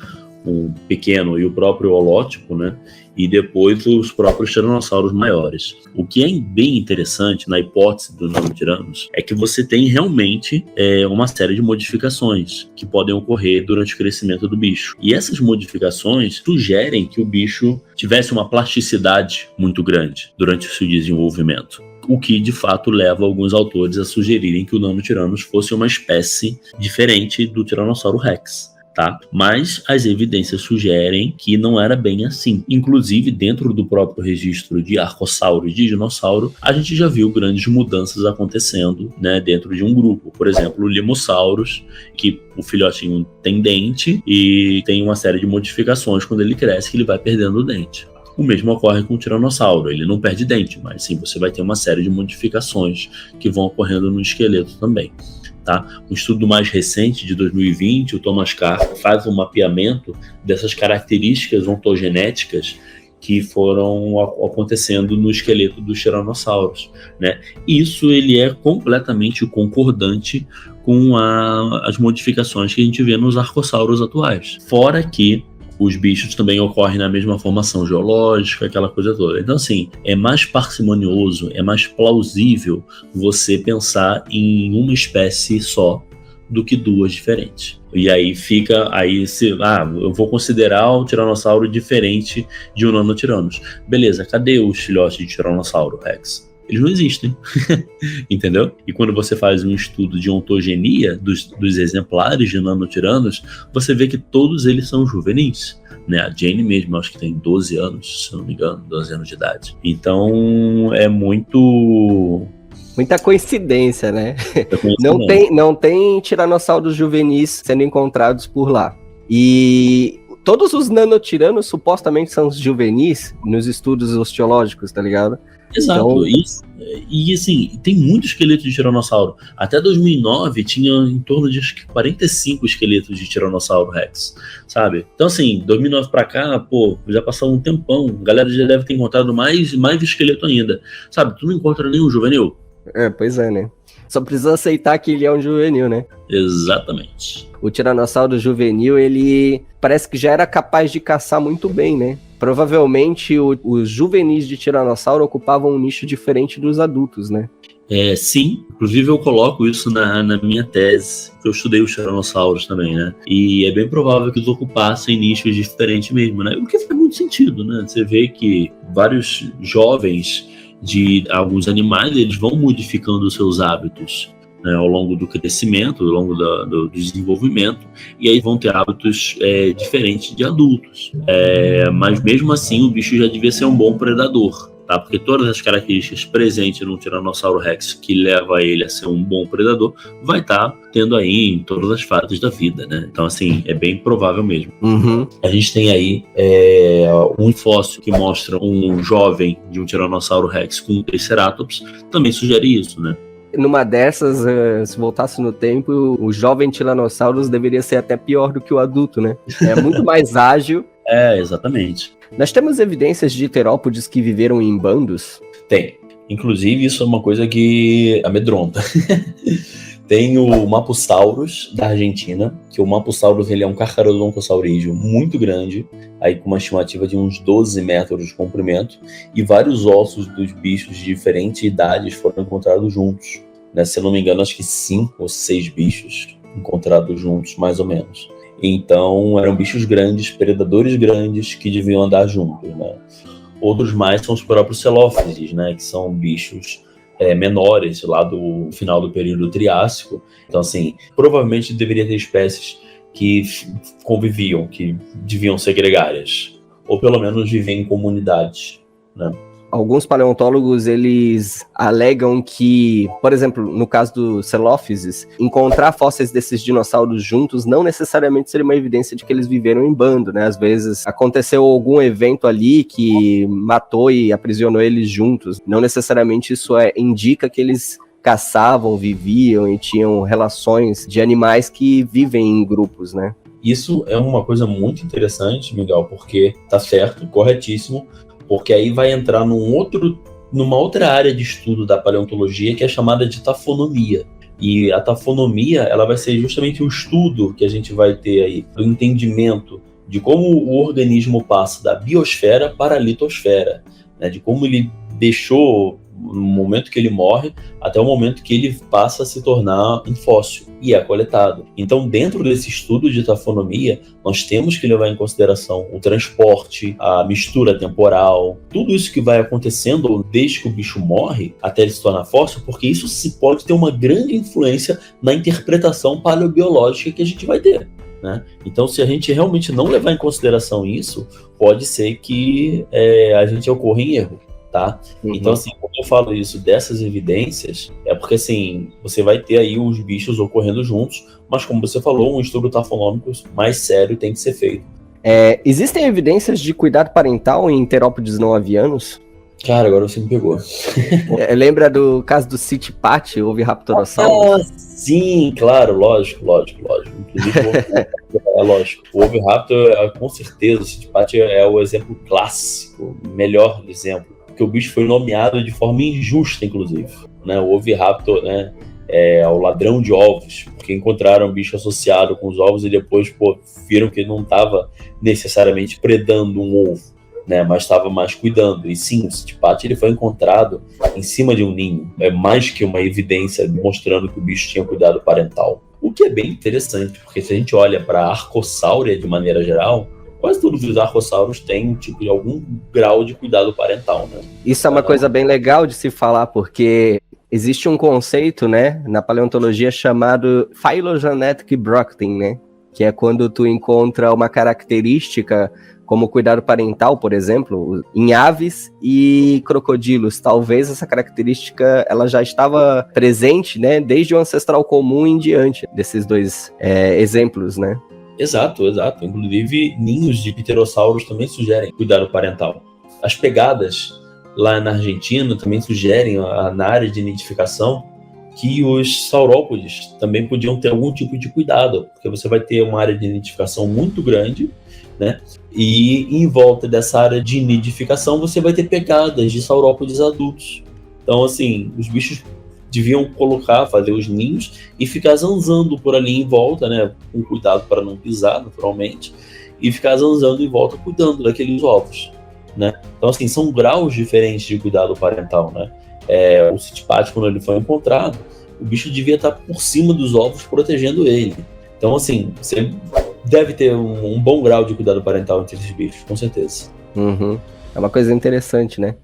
um pequeno, e o próprio holótipo, né? E depois os próprios tiranossauros maiores. O que é bem interessante na hipótese dos Nanotiranos é que você tem realmente uma série de modificações que podem ocorrer durante o crescimento do bicho. E essas modificações sugerem que o bicho tivesse uma plasticidade muito grande durante o seu desenvolvimento. O que, de fato, leva alguns autores a sugerirem que o Nanotiranos fosse uma espécie diferente do Tiranossauro Rex. Tá? Mas as evidências sugerem que não era bem assim. Inclusive, dentro do próprio registro de arcossauro e de dinossauro, a gente já viu grandes mudanças acontecendo, né, dentro de um grupo. Por exemplo, o Limosaurus, que o filhotinho tem dente e tem uma série de modificações quando ele cresce, que ele vai perdendo o dente. O mesmo ocorre com o tiranossauro, ele não perde dente, mas sim, você vai ter uma série de modificações que vão ocorrendo no esqueleto também. Tá? Um estudo mais recente, de 2020, o Thomas Carr faz um mapeamento dessas características ontogenéticas que foram acontecendo no esqueleto dos tiranossauros, né? Isso ele é completamente concordante com as modificações que a gente vê nos arcossauros atuais. Fora que os bichos também ocorrem na mesma formação geológica, aquela coisa toda. Então, assim, é mais parcimonioso, é mais plausível você pensar em uma espécie só do que duas diferentes. E aí eu vou considerar o tiranossauro diferente de um Nanotiranos. Beleza, cadê os filhotes de Tiranossauro Rex? Eles não existem, entendeu? E quando você faz um estudo de ontogenia dos exemplares de Nanotiranos, você vê que todos eles são juvenis, né? A Jane mesmo, acho que tem 12 anos, se não me engano, 12 anos de idade. Então, é muita coincidência, né? Não tem tiranossauros juvenis sendo encontrados por lá. E todos os nanotiranos supostamente são juvenis nos estudos osteológicos, tá ligado? Exato, então... e assim, tem muito esqueleto de tiranossauro. Até 2009 tinha em torno de acho que 45 esqueletos de Tiranossauro Rex, sabe? Então assim, 2009 pra cá, já passou um tempão, a galera já deve ter encontrado mais esqueleto ainda, sabe? Tu não encontra nenhum juvenil? Pois é, né? Só precisa aceitar que ele é um juvenil, né? Exatamente. O tiranossauro juvenil, ele parece que já era capaz de caçar muito bem, né? Provavelmente os juvenis de tiranossauro ocupavam um nicho diferente dos adultos, né? Sim, inclusive eu coloco isso na minha tese, que eu estudei os tiranossauros também, né? E é bem provável que eles ocupassem nichos diferentes mesmo, né? O que faz muito sentido, né? Você vê que vários jovens de alguns animais, eles vão modificando os seus hábitos, né, ao longo do crescimento, ao longo do desenvolvimento, e aí vão ter hábitos diferentes de adultos. Mas mesmo assim, o bicho já devia ser um bom predador, tá? Porque todas as características presentes no Tiranossauro Rex que leva ele a ser um bom predador, vai estar tendo aí em todas as fases da vida, né? Então, assim, é bem provável mesmo. Uhum. A gente tem aí um fóssil que mostra um jovem de um Tiranossauro Rex com um Triceratops, também sugere isso, né? Numa dessas, se voltasse no tempo, o jovem Tiranossauros deveria ser até pior do que o adulto, né? É muito mais ágil. Exatamente. Nós temos evidências de terópodes que viveram em bandos? Tem. Inclusive, isso é uma coisa que amedronta. Tem o Mapusaurus, da Argentina, que o Mapusaurus ele é um carcharodontossaurídeo muito grande, aí com uma estimativa de uns 12 metros de comprimento, e vários ossos dos bichos de diferentes idades foram encontrados juntos. Né? Se eu não me engano, acho que 5 ou 6 bichos encontrados juntos, mais ou menos. Então, eram bichos grandes, predadores grandes, que deviam andar juntos. Né? Outros mais são os próprios celófides, né? Que são bichos menores, lá do final do período Triássico. Então, assim, provavelmente deveria ter espécies que conviviam, que deviam ser gregárias, ou pelo menos viver em comunidades, né? Alguns paleontólogos, eles alegam que, por exemplo, no caso do Celófises, encontrar fósseis desses dinossauros juntos não necessariamente seria uma evidência de que eles viveram em bando, né? Às vezes aconteceu algum evento ali que matou e aprisionou eles juntos. Não necessariamente isso indica que eles caçavam, viviam e tinham relações de animais que vivem em grupos, né? Isso é uma coisa muito interessante, Miguel, porque tá certo, corretíssimo, porque aí vai entrar numa outra área de estudo da paleontologia que é chamada de tafonomia. E a tafonomia, ela vai ser justamente o estudo que a gente vai ter aí, do entendimento de como o organismo passa da biosfera para a litosfera, né? De como ele deixou, no momento que ele morre, até o momento que ele passa a se tornar um fóssil e é coletado. Então, dentro desse estudo de tafonomia, nós temos que levar em consideração o transporte, a mistura temporal, tudo isso que vai acontecendo desde que o bicho morre até ele se tornar fóssil, porque isso pode ter uma grande influência na interpretação paleobiológica que a gente vai ter, né? Então, se a gente realmente não levar em consideração isso, pode ser que a gente ocorra em erro. Tá? Uhum. Então, assim, quando eu falo isso dessas evidências, é porque, assim, você vai ter aí os bichos ocorrendo juntos, mas, como você falou, um estudo tafonômico mais sério tem que ser feito. Existem evidências de cuidado parental em terópodes não avianos? Cara, agora você me pegou. Lembra do caso do Sitipati, Oviraptorosaurus? Sim, claro, lógico. Inclusive, lógico. O Oviraptor, com certeza, o Sitipati é o exemplo clássico, o melhor exemplo. Porque o bicho foi nomeado de forma injusta, inclusive. Né? O Oviraptor, né, é o ladrão de ovos, porque encontraram um bicho associado com os ovos e depois viram que ele não estava necessariamente predando um ovo, né, mas estava mais cuidando. E sim, o Sitipati ele foi encontrado em cima de um ninho. É mais que uma evidência mostrando que o bicho tinha cuidado parental. O que é bem interessante, porque se a gente olha para a Arcosáurea de maneira geral, quase todos os arcossauros têm algum grau de cuidado parental, né? Isso é uma coisa bem legal de se falar, porque existe um conceito, né, na paleontologia chamado phylogenetic bracting, né? Que é quando tu encontra uma característica como cuidado parental, por exemplo, em aves e crocodilos. Talvez essa característica ela já estava presente, né, desde o ancestral comum em diante desses dois exemplos, né? Exato. Inclusive, ninhos de pterossauros também sugerem cuidado parental. As pegadas lá na Argentina também sugerem, na área de nidificação, que os saurópodes também podiam ter algum tipo de cuidado, porque você vai ter uma área de nidificação muito grande, né? E em volta dessa área de nidificação você vai ter pegadas de saurópodes adultos. Então, assim, os bichos deviam fazer os ninhos e ficar zanzando por ali em volta, né? Com cuidado para não pisar, naturalmente, e ficar zanzando em volta, cuidando daqueles ovos, né? Então, assim, são graus diferentes de cuidado parental, né? O Sitipati, quando ele foi encontrado, o bicho devia estar por cima dos ovos, protegendo ele. Então, assim, você deve ter um bom grau de cuidado parental entre esses bichos, com certeza. Uhum. É uma coisa interessante, né?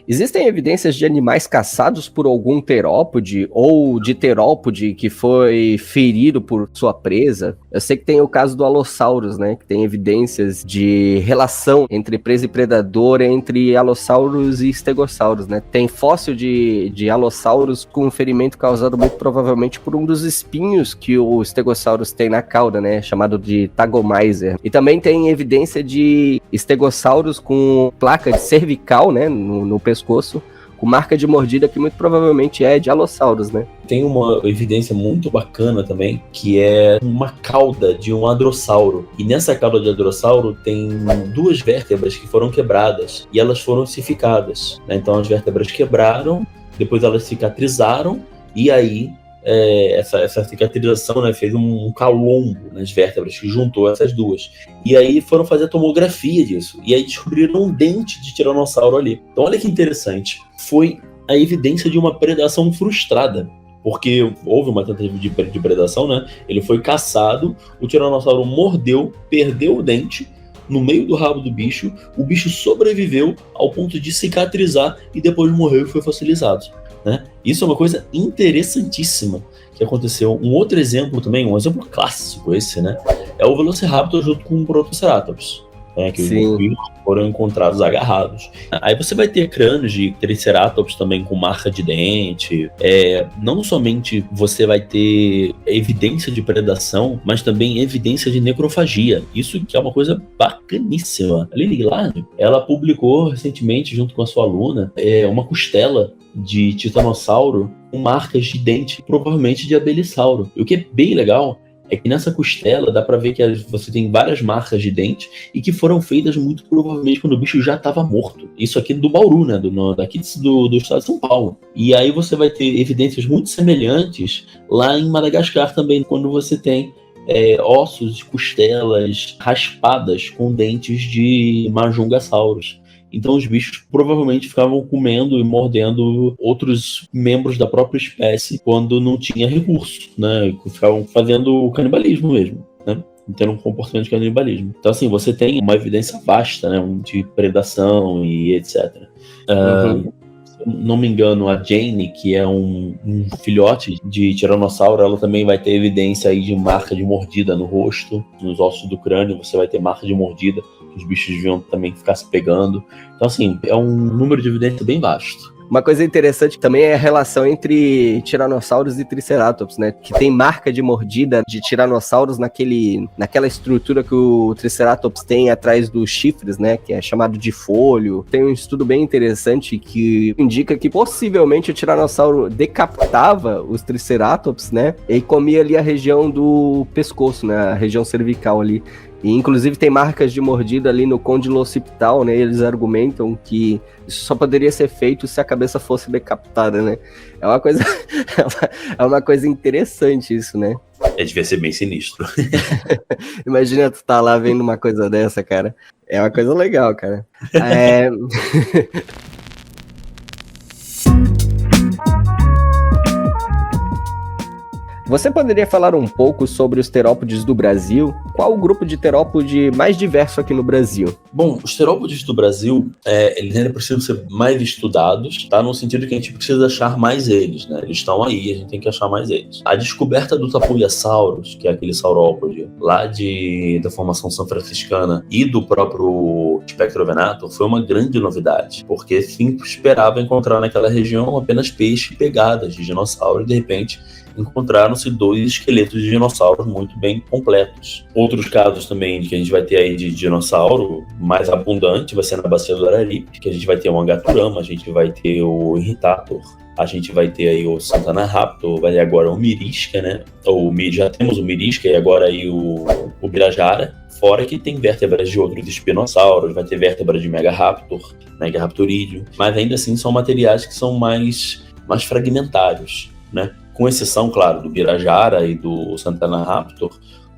Existem evidências de animais caçados por algum terópode ou de terópode que foi ferido por sua presa? Eu sei que tem o caso do Allosaurus, né? Que tem evidências de relação entre presa e predador entre Allosaurus e Stegosaurus, né? Tem fóssil de Allosaurus com ferimento causado muito provavelmente por um dos espinhos que o Stegosaurus tem na cauda, né? Chamado de Tagomizer. E também tem evidência de Stegosaurus com placa de cervical, né? No pescoço, com marca de mordida que muito provavelmente é de alossauros, né? Tem uma evidência muito bacana também, que é uma cauda de um hadrossauro. E nessa cauda de hadrossauro tem 2 vértebras que foram quebradas e elas foram ossificadas, né? Então as vértebras quebraram, depois elas cicatrizaram e aí essa cicatrização, né, fez um calombo nas vértebras que juntou essas 2. E aí foram fazer a tomografia disso. E aí descobriram um dente de tiranossauro ali. Então olha que interessante. Foi a evidência de uma predação frustrada. Porque houve uma tentativa de predação, né? Ele foi caçado, o tiranossauro mordeu, perdeu o dente no meio do rabo do bicho, o bicho sobreviveu ao ponto de cicatrizar e depois morreu e foi fossilizado, né? Isso é uma coisa interessantíssima que aconteceu. Um outro exemplo também, um exemplo clássico esse, né? É o Velociraptor junto com o Protoceratops. Que os bichos foram encontrados agarrados. Aí você vai ter crânios de Triceratops também com marca de dente. Não somente você vai ter evidência de predação, mas também evidência de necrofagia. Isso que é uma coisa bacaníssima. A Lily Gillard, ela publicou recentemente, junto com a sua aluna, uma costela de titanossauro com marcas de dente, provavelmente de abelisauro. E o que é bem legal é que nessa costela dá pra ver que você tem várias marcas de dente e que foram feitas muito provavelmente quando o bicho já estava morto. Isso aqui do Bauru, né? Daqui do estado de São Paulo. E aí você vai ter evidências muito semelhantes lá em Madagascar também, quando você tem ossos de costelas raspadas com dentes de Majungasaurus. Então os bichos provavelmente ficavam comendo e mordendo outros membros da própria espécie quando não tinha recurso, né? Ficavam fazendo canibalismo mesmo, né? Tendo um comportamento de canibalismo. Então assim, você tem uma evidência vasta, né? De predação e etc. Se eu não me engano, a Jane, que é um filhote de tiranossauro, ela também vai ter evidência aí de marca de mordida no rosto, nos ossos do crânio, você vai ter marca de mordida. Os bichos deviam também ficar se pegando. Então, assim, é um número de evidência bem vasto. Uma coisa interessante também é a relação entre tiranossauros e triceratops, né? Que tem marca de mordida de tiranossauros naquela estrutura que o triceratops tem atrás dos chifres, né? Que é chamado de folho. Tem um estudo bem interessante que indica que possivelmente o tiranossauro decapitava os triceratops, né? E comia ali a região do pescoço, né? A região cervical ali. E, inclusive, tem marcas de mordida ali no côndilo occipital, né? Eles argumentam que isso só poderia ser feito se a cabeça fosse decapitada, né? É uma coisa interessante isso, né? Devia ser bem sinistro. Imagina tu tá lá vendo uma coisa dessa, cara. É uma coisa legal, cara. Você poderia falar um pouco sobre os terópodes do Brasil? Qual o grupo de terópode mais diverso aqui no Brasil? Bom, os terópodes do Brasil, eles ainda precisam ser mais estudados, tá? No sentido que a gente precisa achar mais eles, né? Eles estão aí, a gente tem que achar mais eles. A descoberta do Tapuiasaurus, que é aquele saurópode lá da formação São Franciscana, e do próprio Spectrovenator, foi uma grande novidade, porque se esperava encontrar naquela região apenas peixe e pegadas de dinossauro, e de repente encontraram-se 2 esqueletos de dinossauros muito bem completos. Outros casos também que a gente vai ter aí de dinossauro mais abundante vai ser na bacia do Araripe, que a gente vai ter o Angaturama, a gente vai ter o Irritator, a gente vai ter aí o Santana Raptor, vai ter agora o Mirisca, né? Já temos o Mirisca e agora aí o Birajara. Fora que tem vértebras de outros espinossauros, vai ter vértebras de Megaraptor, Megaraptorídeo, mas ainda assim são materiais que são mais fragmentários, né? Com exceção, claro, do Birajara e do Santana Raptor,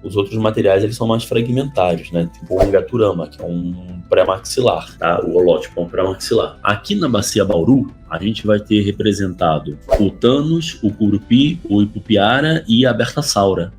os outros materiais eles são mais fragmentários, né? Tipo o Angaturama, que é um pré-maxilar, tá? O holótipo é um pré-maxilar. Aqui na Bacia Bauru, a gente vai ter representado o Thanos, o Curupi, o Ipupiara e a Bertasaura.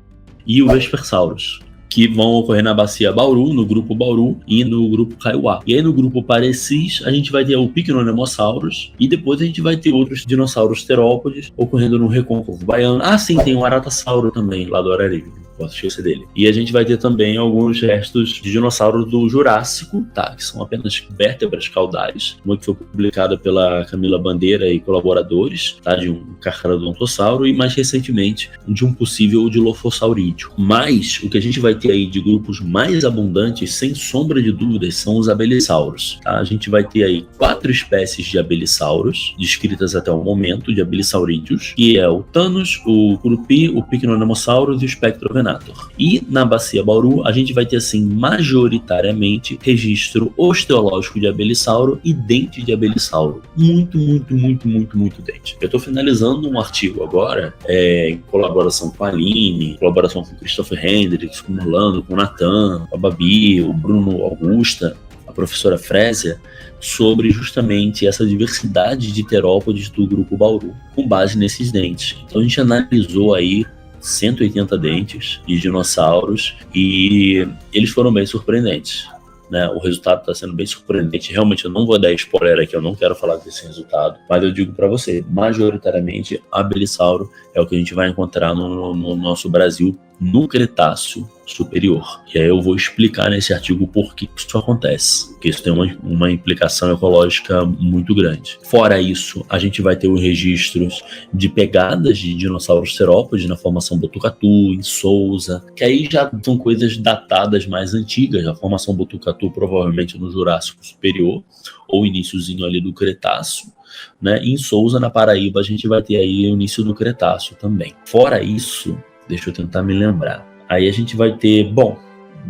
E o Vespersaurus, que vão ocorrer na Bacia Bauru, no grupo Bauru e no grupo Kaiowá. E aí no grupo Parecis, a gente vai ter o Pycnonemosaurus e depois a gente vai ter outros dinossauros terópodes ocorrendo no Recôncavo Baiano. Ah, sim, tem o Aratasauro também, lá do Araripe. posso esquecer dele. E a gente vai ter também alguns restos de dinossauros do Jurássico, tá? Que são apenas vértebras caudais, uma que foi publicada pela Camila Bandeira e colaboradores, tá? De um Carcharodontosauro e mais recentemente de um possível Dilophosauridio. Mas o que a gente vai ter aí de grupos mais abundantes, sem sombra de dúvidas, são os abelissauros, tá? A gente vai ter aí 4 espécies de abelissauros descritas até o momento, de abelissaurídeos, que é o Thanos, o Curupi, o Pycnonemosaurus e o Spectrovenator. E na Bacia Bauru a gente vai ter assim majoritariamente registro osteológico de abellissauro e dente de abellissauro. Muito dente. Eu estou finalizando um artigo agora, em colaboração com a Aline, colaboração com o Christopher Hendricks, com o Orlando, com o Nathan, com a Babi, o Bruno Augusta, a professora Frésia, sobre justamente essa diversidade de terópodes do grupo Bauru, com base nesses dentes. Então a gente analisou aí 180 dentes de dinossauros e eles foram bem surpreendentes, né? O resultado está sendo bem surpreendente. Realmente eu não vou dar spoiler aqui, eu não quero falar desse resultado, mas eu digo para você, majoritariamente abellissauro é o que a gente vai encontrar no nosso Brasil no Cretáceo superior. E aí eu vou explicar nesse artigo por que isso acontece, porque isso tem uma implicação ecológica muito grande. Fora isso, a gente vai ter os registros de pegadas de dinossauros terópodes na formação Botucatu, em Sousa, que aí já são coisas datadas mais antigas. A formação Botucatu provavelmente no Jurássico superior, ou iniciozinho ali do Cretáceo, né? E em Sousa, na Paraíba, a gente vai ter aí o início do Cretáceo também. Fora isso, deixa eu tentar me lembrar. Aí a gente vai ter, bom,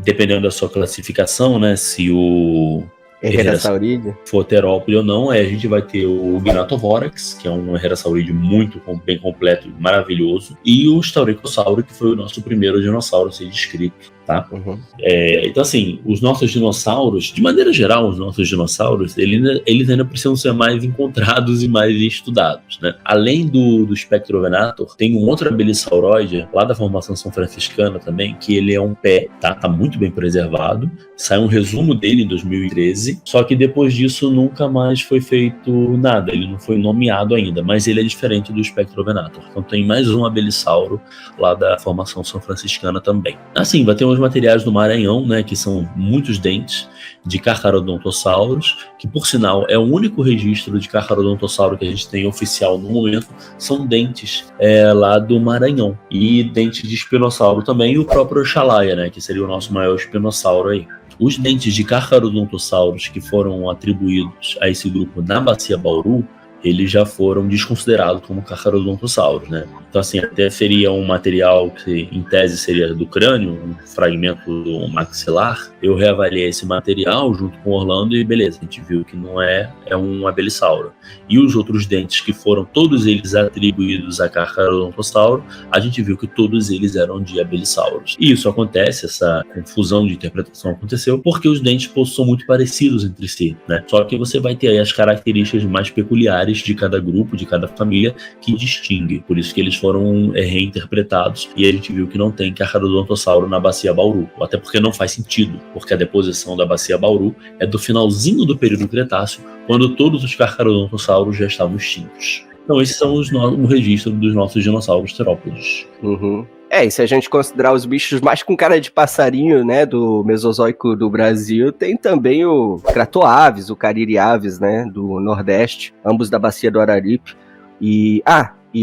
dependendo da sua classificação, né, se o Herrerasaurídeo for terópode ou não, aí a gente vai ter o Gnathovorax, que é um Herrerasaurídeo muito bem completo e maravilhoso, e o Stauricossauro, que foi o nosso primeiro dinossauro a ser descrito, tá? Uhum. Então, assim, os nossos dinossauros, de maneira geral, os nossos dinossauros, eles ainda precisam ser mais encontrados e mais estudados, né? Além do Spectrovenator, tem um outro abelissauróide, lá da formação São Franciscana também, que ele é um pé, tá muito bem preservado. Saiu um resumo dele em 2013, só que depois disso nunca mais foi feito nada, ele não foi nomeado ainda, mas ele é diferente do Spectrovenator. Então tem mais um abellissauro lá da formação São Franciscana também. Assim, vai ter uns materiais do Maranhão, né, que são muitos dentes de Carcharodontossauros, que por sinal é o único registro de Carcharodontossauro que a gente tem oficial no momento, são dentes lá do Maranhão, e dentes de espinossauro também, e o próprio Oxalaia, né, que seria o nosso maior espinossauro aí. Os dentes de Carcharodontossauros que foram atribuídos a esse grupo na Bacia Bauru, eles já foram desconsiderados como Carcharodontossauros, né? Então, assim, até seria um material que, em tese, seria do crânio, um fragmento do maxilar. Eu reavaliei esse material junto com o Orlando e, beleza, a gente viu que não é um abellissauro. E os outros dentes, que foram todos eles atribuídos a Carcharodontossauro, a gente viu que todos eles eram de abelissauros. E isso acontece, essa confusão de interpretação aconteceu, porque os dentes são muito parecidos entre si, né? Só que você vai ter aí as características mais peculiares de cada grupo, de cada família, que distingue. Por isso que eles foram reinterpretados e a gente viu que não tem Carcharodontossauro na Bacia Bauru. Até porque não faz sentido, porque a deposição da Bacia Bauru é do finalzinho do período Cretáceo, quando todos os Carcharodontossauros já estavam extintos. Então esses são o registro dos nossos dinossauros terópodes. Uhum. E se a gente considerar os bichos mais com cara de passarinho, né, do Mesozoico do Brasil, tem também o Cratoaves, o Caririaves, né, do Nordeste, ambos da Bacia do Araripe. E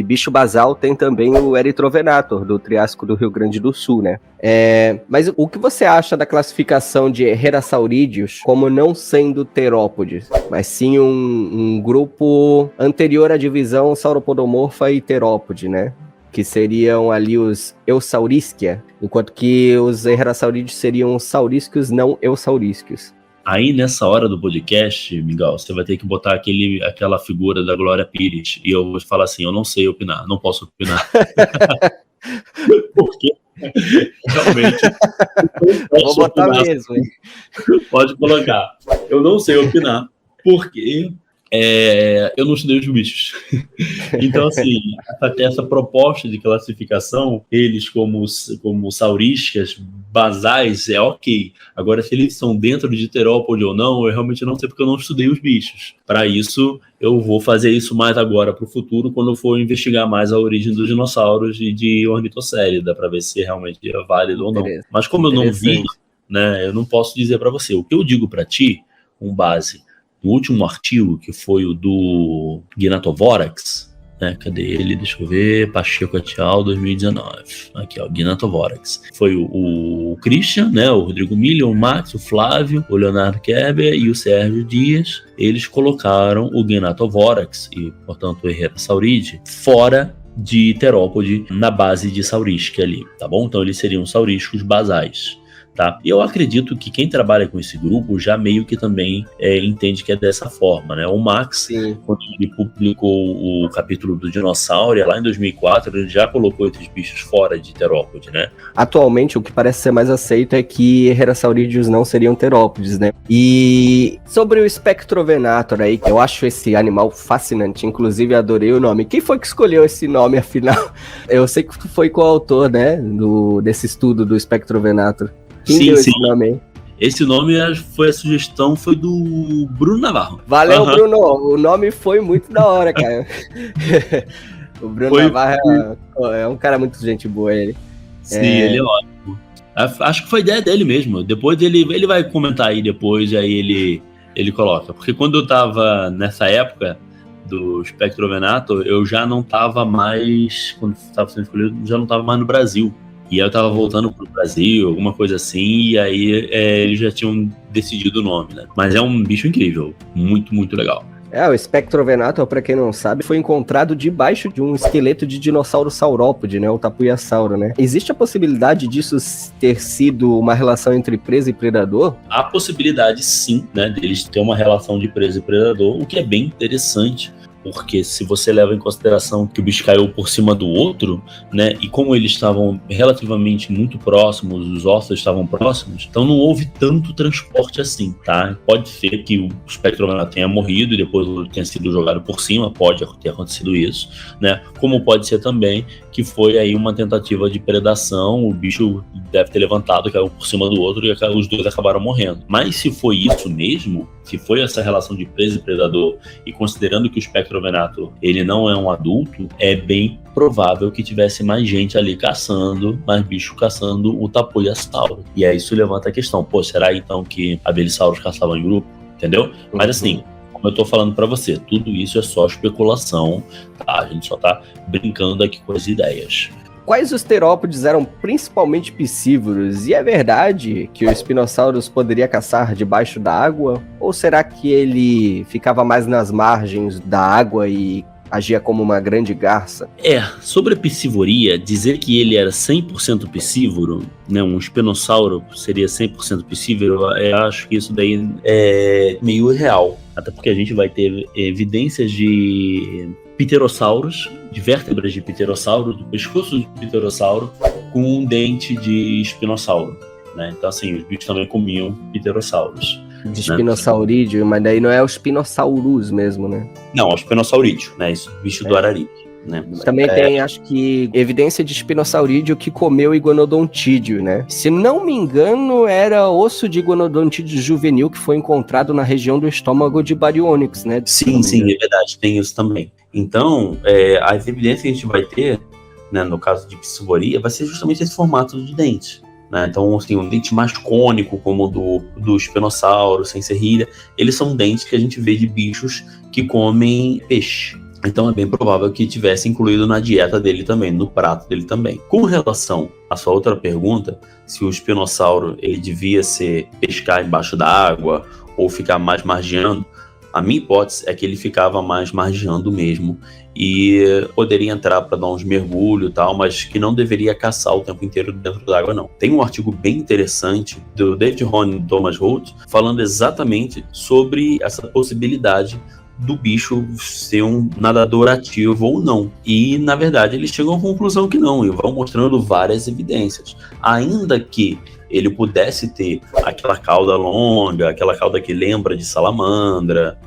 bicho basal tem também o Erythrovenator, do Triássico do Rio Grande do Sul, né. Mas o que você acha da classificação de Herrerasaurídeos como não sendo terópodes, mas sim um grupo anterior à divisão sauropodomorfa e terópode, né? Que seriam ali os Eusaurisquia, enquanto que os Herrerasaurídeos seriam os saurísquios não eusaurísquios. Aí, nessa hora do podcast, Miguel, você vai ter que botar aquela figura da Glória Pires, e eu vou falar assim, eu não sei opinar, não posso opinar. Porque, realmente, vou botar opinar, mesmo, hein? Pode colocar. Eu não sei opinar, porque Eu não estudei os bichos. Então, assim, essa proposta de classificação, eles como saurísticas basais, é ok. Agora, se eles são dentro de terópode ou não, eu realmente não sei, porque eu não estudei os bichos. Para isso, eu vou fazer isso mais agora para o futuro, quando eu for investigar mais a origem dos dinossauros e de Ornithocérida, para ver se realmente é válido ou não. Mas como eu não vi, né, eu não posso dizer para você. O que eu digo para ti, com base no último artigo, que foi o do Gnathovorax, né? Cadê ele? Deixa eu ver. Pacheco et al. 2019. Aqui, ó, Gnathovorax. Foi o Christian, né? O Rodrigo Milho, o Max, o Flávio, o Leonardo Kerber e o Sérgio Dias. Eles colocaram o Gnathovorax e, portanto, o Herrerasauride fora de terópode na base de saurística ali, tá bom? Então eles seriam saurísticos basais. Tá? Eu acredito que quem trabalha com esse grupo já meio que também entende que é dessa forma, né? O Max, sim, quando ele publicou o capítulo do dinossauro, lá em 2004, ele já colocou esses bichos fora de terópode, né? Atualmente, o que parece ser mais aceito é que Herrerasaurídeos não seriam terópodes, né? E sobre o Spectrovenator aí, eu acho esse animal fascinante, inclusive adorei o nome. Quem foi que escolheu esse nome, afinal? Eu sei que tu foi coautor, né, desse estudo do Spectrovenator. Quem deu esse nome aí? Esse nome foi a sugestão, foi do Bruno Navarro. Valeu, Bruno. O nome foi muito da hora, cara. O Bruno Navarro é um cara muito gente boa, ele. Sim, ele é ótimo. Acho que foi ideia dele mesmo. Depois ele vai comentar aí depois, aí ele coloca. Porque quando eu tava nessa época do Spectrovenator, eu já não tava mais, quando estava sendo escolhido, já não tava mais no Brasil. E aí eu tava voltando pro Brasil, alguma coisa assim, e aí eles já tinham decidido o nome, né? Mas é um bicho incrível, muito, muito legal. O Spectrovenator, pra quem não sabe, foi encontrado debaixo de um esqueleto de dinossauro saurópode, né? O tapuiasauro, né? Existe a possibilidade disso ter sido uma relação entre presa e predador? Há possibilidade, sim, né? Deles ter uma relação de presa e predador, o que é bem interessante. Porque se você leva em consideração que o bicho caiu por cima do outro, né, e como eles estavam relativamente muito próximos, os ossos estavam próximos, então não houve tanto transporte assim, tá? Pode ser que o Spectrovenator tenha morrido e depois tenha sido jogado por cima, pode ter acontecido isso, né? Como pode ser também que foi aí uma tentativa de predação, o bicho deve ter levantado, caiu por cima do outro e os dois acabaram morrendo. Mas se foi isso mesmo, se foi essa relação de presa e predador, e considerando que o Spectrovenator ele não é um adulto, é bem provável que tivesse mais gente ali caçando, mais bicho caçando o tapuiasauro. E aí isso levanta a questão, será então que abelissauros caçavam em grupo? Entendeu? Mas assim, como eu tô falando pra você, tudo isso é só especulação, tá? A gente só tá brincando aqui com as ideias. Quais os terópodes eram principalmente piscívoros? E é verdade que o Spinosaurus poderia caçar debaixo da água? Ou será que ele ficava mais nas margens da água e agia como uma grande garça? Sobre a piscivoria, dizer que ele era 100% piscívoro, né, um espinossauro seria 100% piscívoro, eu acho que isso daí é meio irreal. Até porque a gente vai ter evidências de pterossauros, de vértebras de pterossauro, do pescoço de pterossauro, com um dente de espinossauro, né? Então, assim, os bichos também comiam pterossauros. De espinossaurídeo, mas daí não é o Spinosaurus mesmo, né? Não, é o espinosaurídeo, né? Esse bicho do Araripe, né? Também tem, acho que, evidência de espinossaurídeo que comeu iguanodontídeo, né? Se não me engano, era osso de iguanodontídeo juvenil que foi encontrado na região do estômago de Baryonyx, né? Sim, é verdade, tem isso também. Então, as evidências que a gente vai ter, né, no caso de piscivoria, vai ser justamente esse formato de dente. Né? Então, assim, um dente mais cônico, como o do espinossauro, sem serrilha, eles são dentes que a gente vê de bichos que comem peixe. Então, é bem provável que tivesse incluído na dieta dele também, no prato dele também. Com relação à sua outra pergunta, se o espinossauro ele devia pescar embaixo da água ou ficar mais margeando, a minha hipótese é que ele ficava mais margeando mesmo e poderia entrar para dar uns mergulhos e tal, mas que não deveria caçar o tempo inteiro dentro da água, não. Tem um artigo bem interessante do David Horn e Thomas Holt falando exatamente sobre essa possibilidade do bicho ser um nadador ativo ou não. E, na verdade, eles chegam à conclusão que não, e vão mostrando várias evidências. Ainda que ele pudesse ter aquela cauda longa, aquela cauda que lembra de salamandra,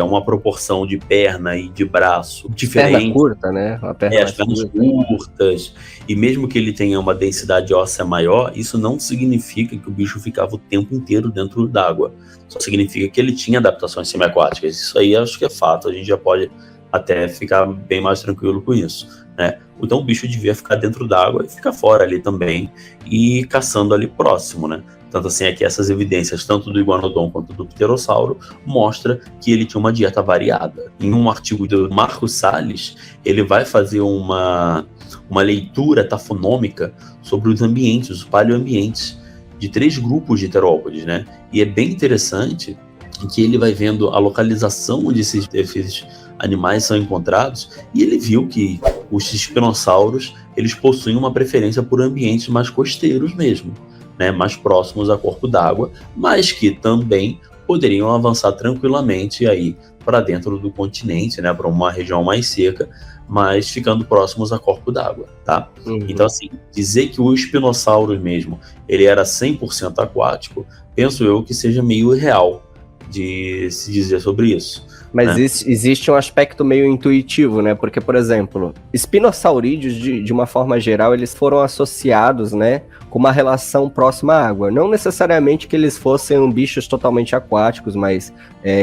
uma proporção de perna e de braço diferente. Perna curta, né? Uma perna As pernas curtas, e mesmo que ele tenha uma densidade óssea maior, isso não significa que o bicho ficava o tempo inteiro dentro d'água. Só significa que ele tinha adaptações semiaquáticas. Isso aí acho que é fato, a gente já pode até ficar bem mais tranquilo com isso, né? Então o bicho devia ficar dentro d'água e ficar fora ali também, e caçando ali próximo, né? Tanto assim é que essas evidências, tanto do iguanodon quanto do pterossauro, mostra que ele tinha uma dieta variada. Em um artigo do Marco Salles, ele vai fazer uma leitura tafonômica sobre os ambientes, os paleoambientes, de 3 grupos de terópodes, né? E é bem interessante que ele vai vendo a localização onde esses animais são encontrados, e ele viu que os espinossauros, eles possuem uma preferência por ambientes mais costeiros mesmo, né, mais próximos a corpo d'água, mas que também poderiam avançar tranquilamente aí para dentro do continente, né, para uma região mais seca, mas ficando próximos a corpo d'água, tá? Então, assim, dizer que o espinossauro mesmo, ele era 100% aquático, penso eu que seja meio irreal de se dizer sobre isso. Mas existe um aspecto meio intuitivo, né? Porque, por exemplo, espinosaurídeos, de uma forma geral, eles foram associados, né, com uma relação próxima à água. Não necessariamente que eles fossem bichos totalmente aquáticos, mas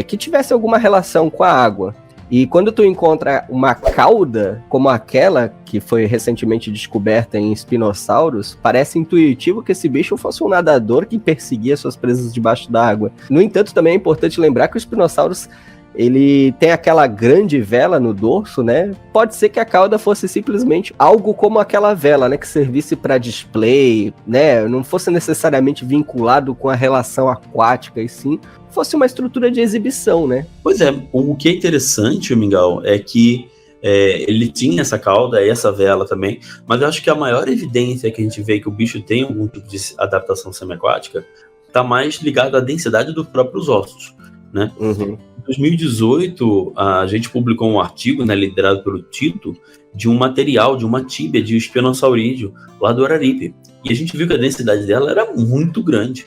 que tivesse alguma relação com a água. E quando tu encontra uma cauda como aquela que foi recentemente descoberta em espinossauros, parece intuitivo que esse bicho fosse um nadador que perseguia suas presas debaixo d'água. No entanto, também é importante lembrar que o espinossauros, ele tem aquela grande vela no dorso, né? Pode ser que a cauda fosse simplesmente algo como aquela vela, né? Que servisse para display, né? Não fosse necessariamente vinculado com a relação aquática, e sim fosse uma estrutura de exibição, né? Pois é, o que é interessante, Mingau, é que ele tinha essa cauda e essa vela também, mas eu acho que a maior evidência que a gente vê que o bicho tem algum tipo de adaptação semiaquática está mais ligada à densidade dos próprios ossos, né? Em 2018, a gente publicou um artigo, né, liderado pelo Tito, de um material, de uma tíbia de espinossaurídeo lá do Araripe. E a gente viu que a densidade dela era muito grande,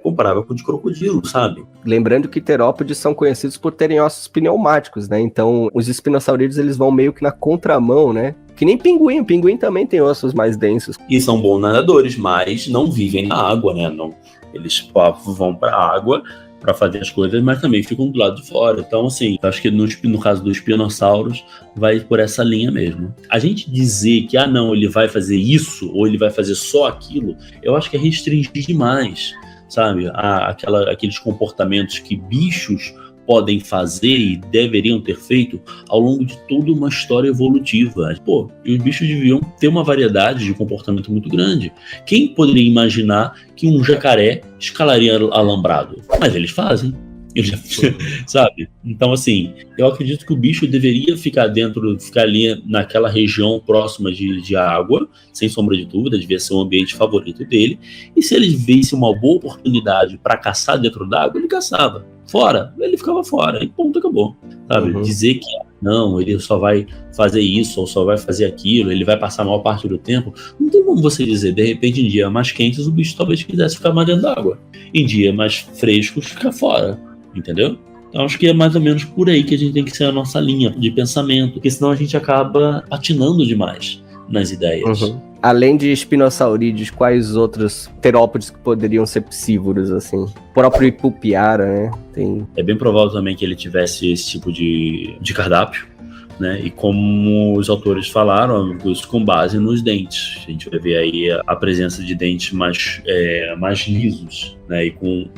comparável com o de crocodilo, sabe? Lembrando que terópodes são conhecidos por terem ossos pneumáticos, né? Então, os espinosaurídeos, eles vão meio que na contramão, né? Que nem pinguim. Pinguim também tem ossos mais densos. E são bons nadadores, mas não vivem na água, né? Não, eles vão para a água para fazer as coisas, mas também ficam do lado de fora. Então, assim, acho que no caso dos espinossauros, vai por essa linha mesmo. A gente dizer que, não, ele vai fazer isso, ou ele vai fazer só aquilo, eu acho que é restringir demais, sabe? Aqueles comportamentos que bichos podem fazer e deveriam ter feito ao longo de toda uma história evolutiva. Pô, e os bichos deviam ter uma variedade de comportamento muito grande. Quem poderia imaginar que um jacaré escalaria alambrado? Mas eles fazem. Sabe? Então, assim, eu acredito que o bicho deveria ficar ali naquela região próxima de água, sem sombra de dúvida, devia ser o ambiente favorito dele. E se ele visse uma boa oportunidade para caçar dentro d'água, ele caçava. Fora, ele ficava fora, e ponto, acabou. Sabe? Dizer que não, ele só vai fazer isso ou só vai fazer aquilo, ele vai passar a maior parte do tempo, não tem como você dizer. De repente, em dias mais quentes, o bicho talvez quisesse ficar mais dentro d'água. Em dias mais frescos, fica fora. Entendeu? Então acho que é mais ou menos por aí que a gente tem que ser a nossa linha de pensamento, porque senão a gente acaba patinando demais nas ideias. Além de espinossaurídeos, quais outros terópodes que poderiam ser psívoros, assim? O próprio Ipupiara, né? É bem provável também que ele tivesse esse tipo de cardápio, né? E como os autores falaram, com base nos dentes. A gente vai ver aí a presença de dentes mais lisos, né? E com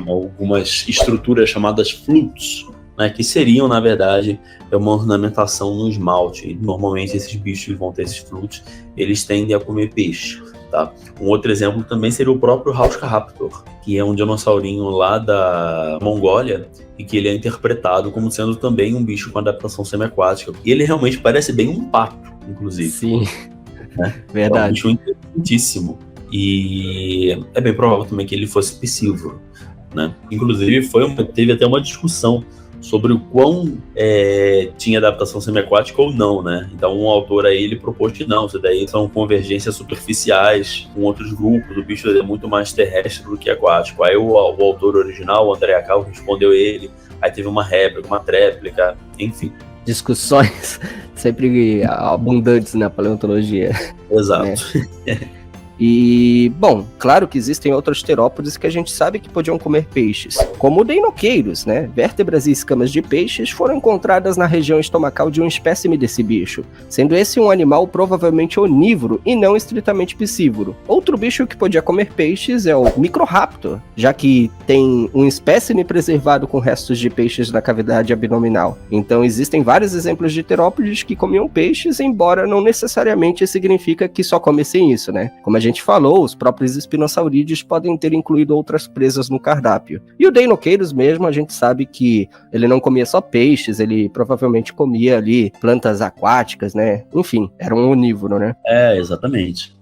algumas estruturas chamadas flutes, né? Que seriam, na verdade, uma ornamentação no esmalte. E, normalmente esses bichos vão ter esses flutes, eles tendem a comer peixe. Tá? Um outro exemplo também seria o próprio Hauscaraptor, que é um dinossaurinho lá da Mongólia e que ele é interpretado como sendo também um bicho com adaptação semiaquática. E ele realmente parece bem um pato, inclusive. Sim, né? verdade. É um bicho interessantíssimo. E é bem provável também que ele fosse piscívoro, né? Inclusive teve até uma discussão sobre o quão tinha adaptação semiaquática ou não, né? Então um autor aí, ele propôs que não, isso daí são convergências superficiais com outros grupos, o bicho é muito mais terrestre do que aquático. Aí o autor original, o André Cal, respondeu ele, aí teve uma réplica, uma tréplica, enfim. Discussões sempre abundantes na paleontologia. Exato. Né? E, bom, claro que existem outros terópodes que a gente sabe que podiam comer peixes, como o deinoqueiros, né? Vértebras e escamas de peixes foram encontradas na região estomacal de um espécime desse bicho, sendo esse um animal provavelmente onívoro e não estritamente piscívoro. Outro bicho que podia comer peixes é o Microraptor, já que tem um espécime preservado com restos de peixes na cavidade abdominal. Então existem vários exemplos de terópodes que comiam peixes, embora não necessariamente significa que só comessem isso, né? Como a gente falou, os próprios espinosaurídeos podem ter incluído outras presas no cardápio. E o deinoqueiros mesmo, a gente sabe que ele não comia só peixes, ele provavelmente comia ali plantas aquáticas, né? Enfim, era um onívoro, né? Exatamente.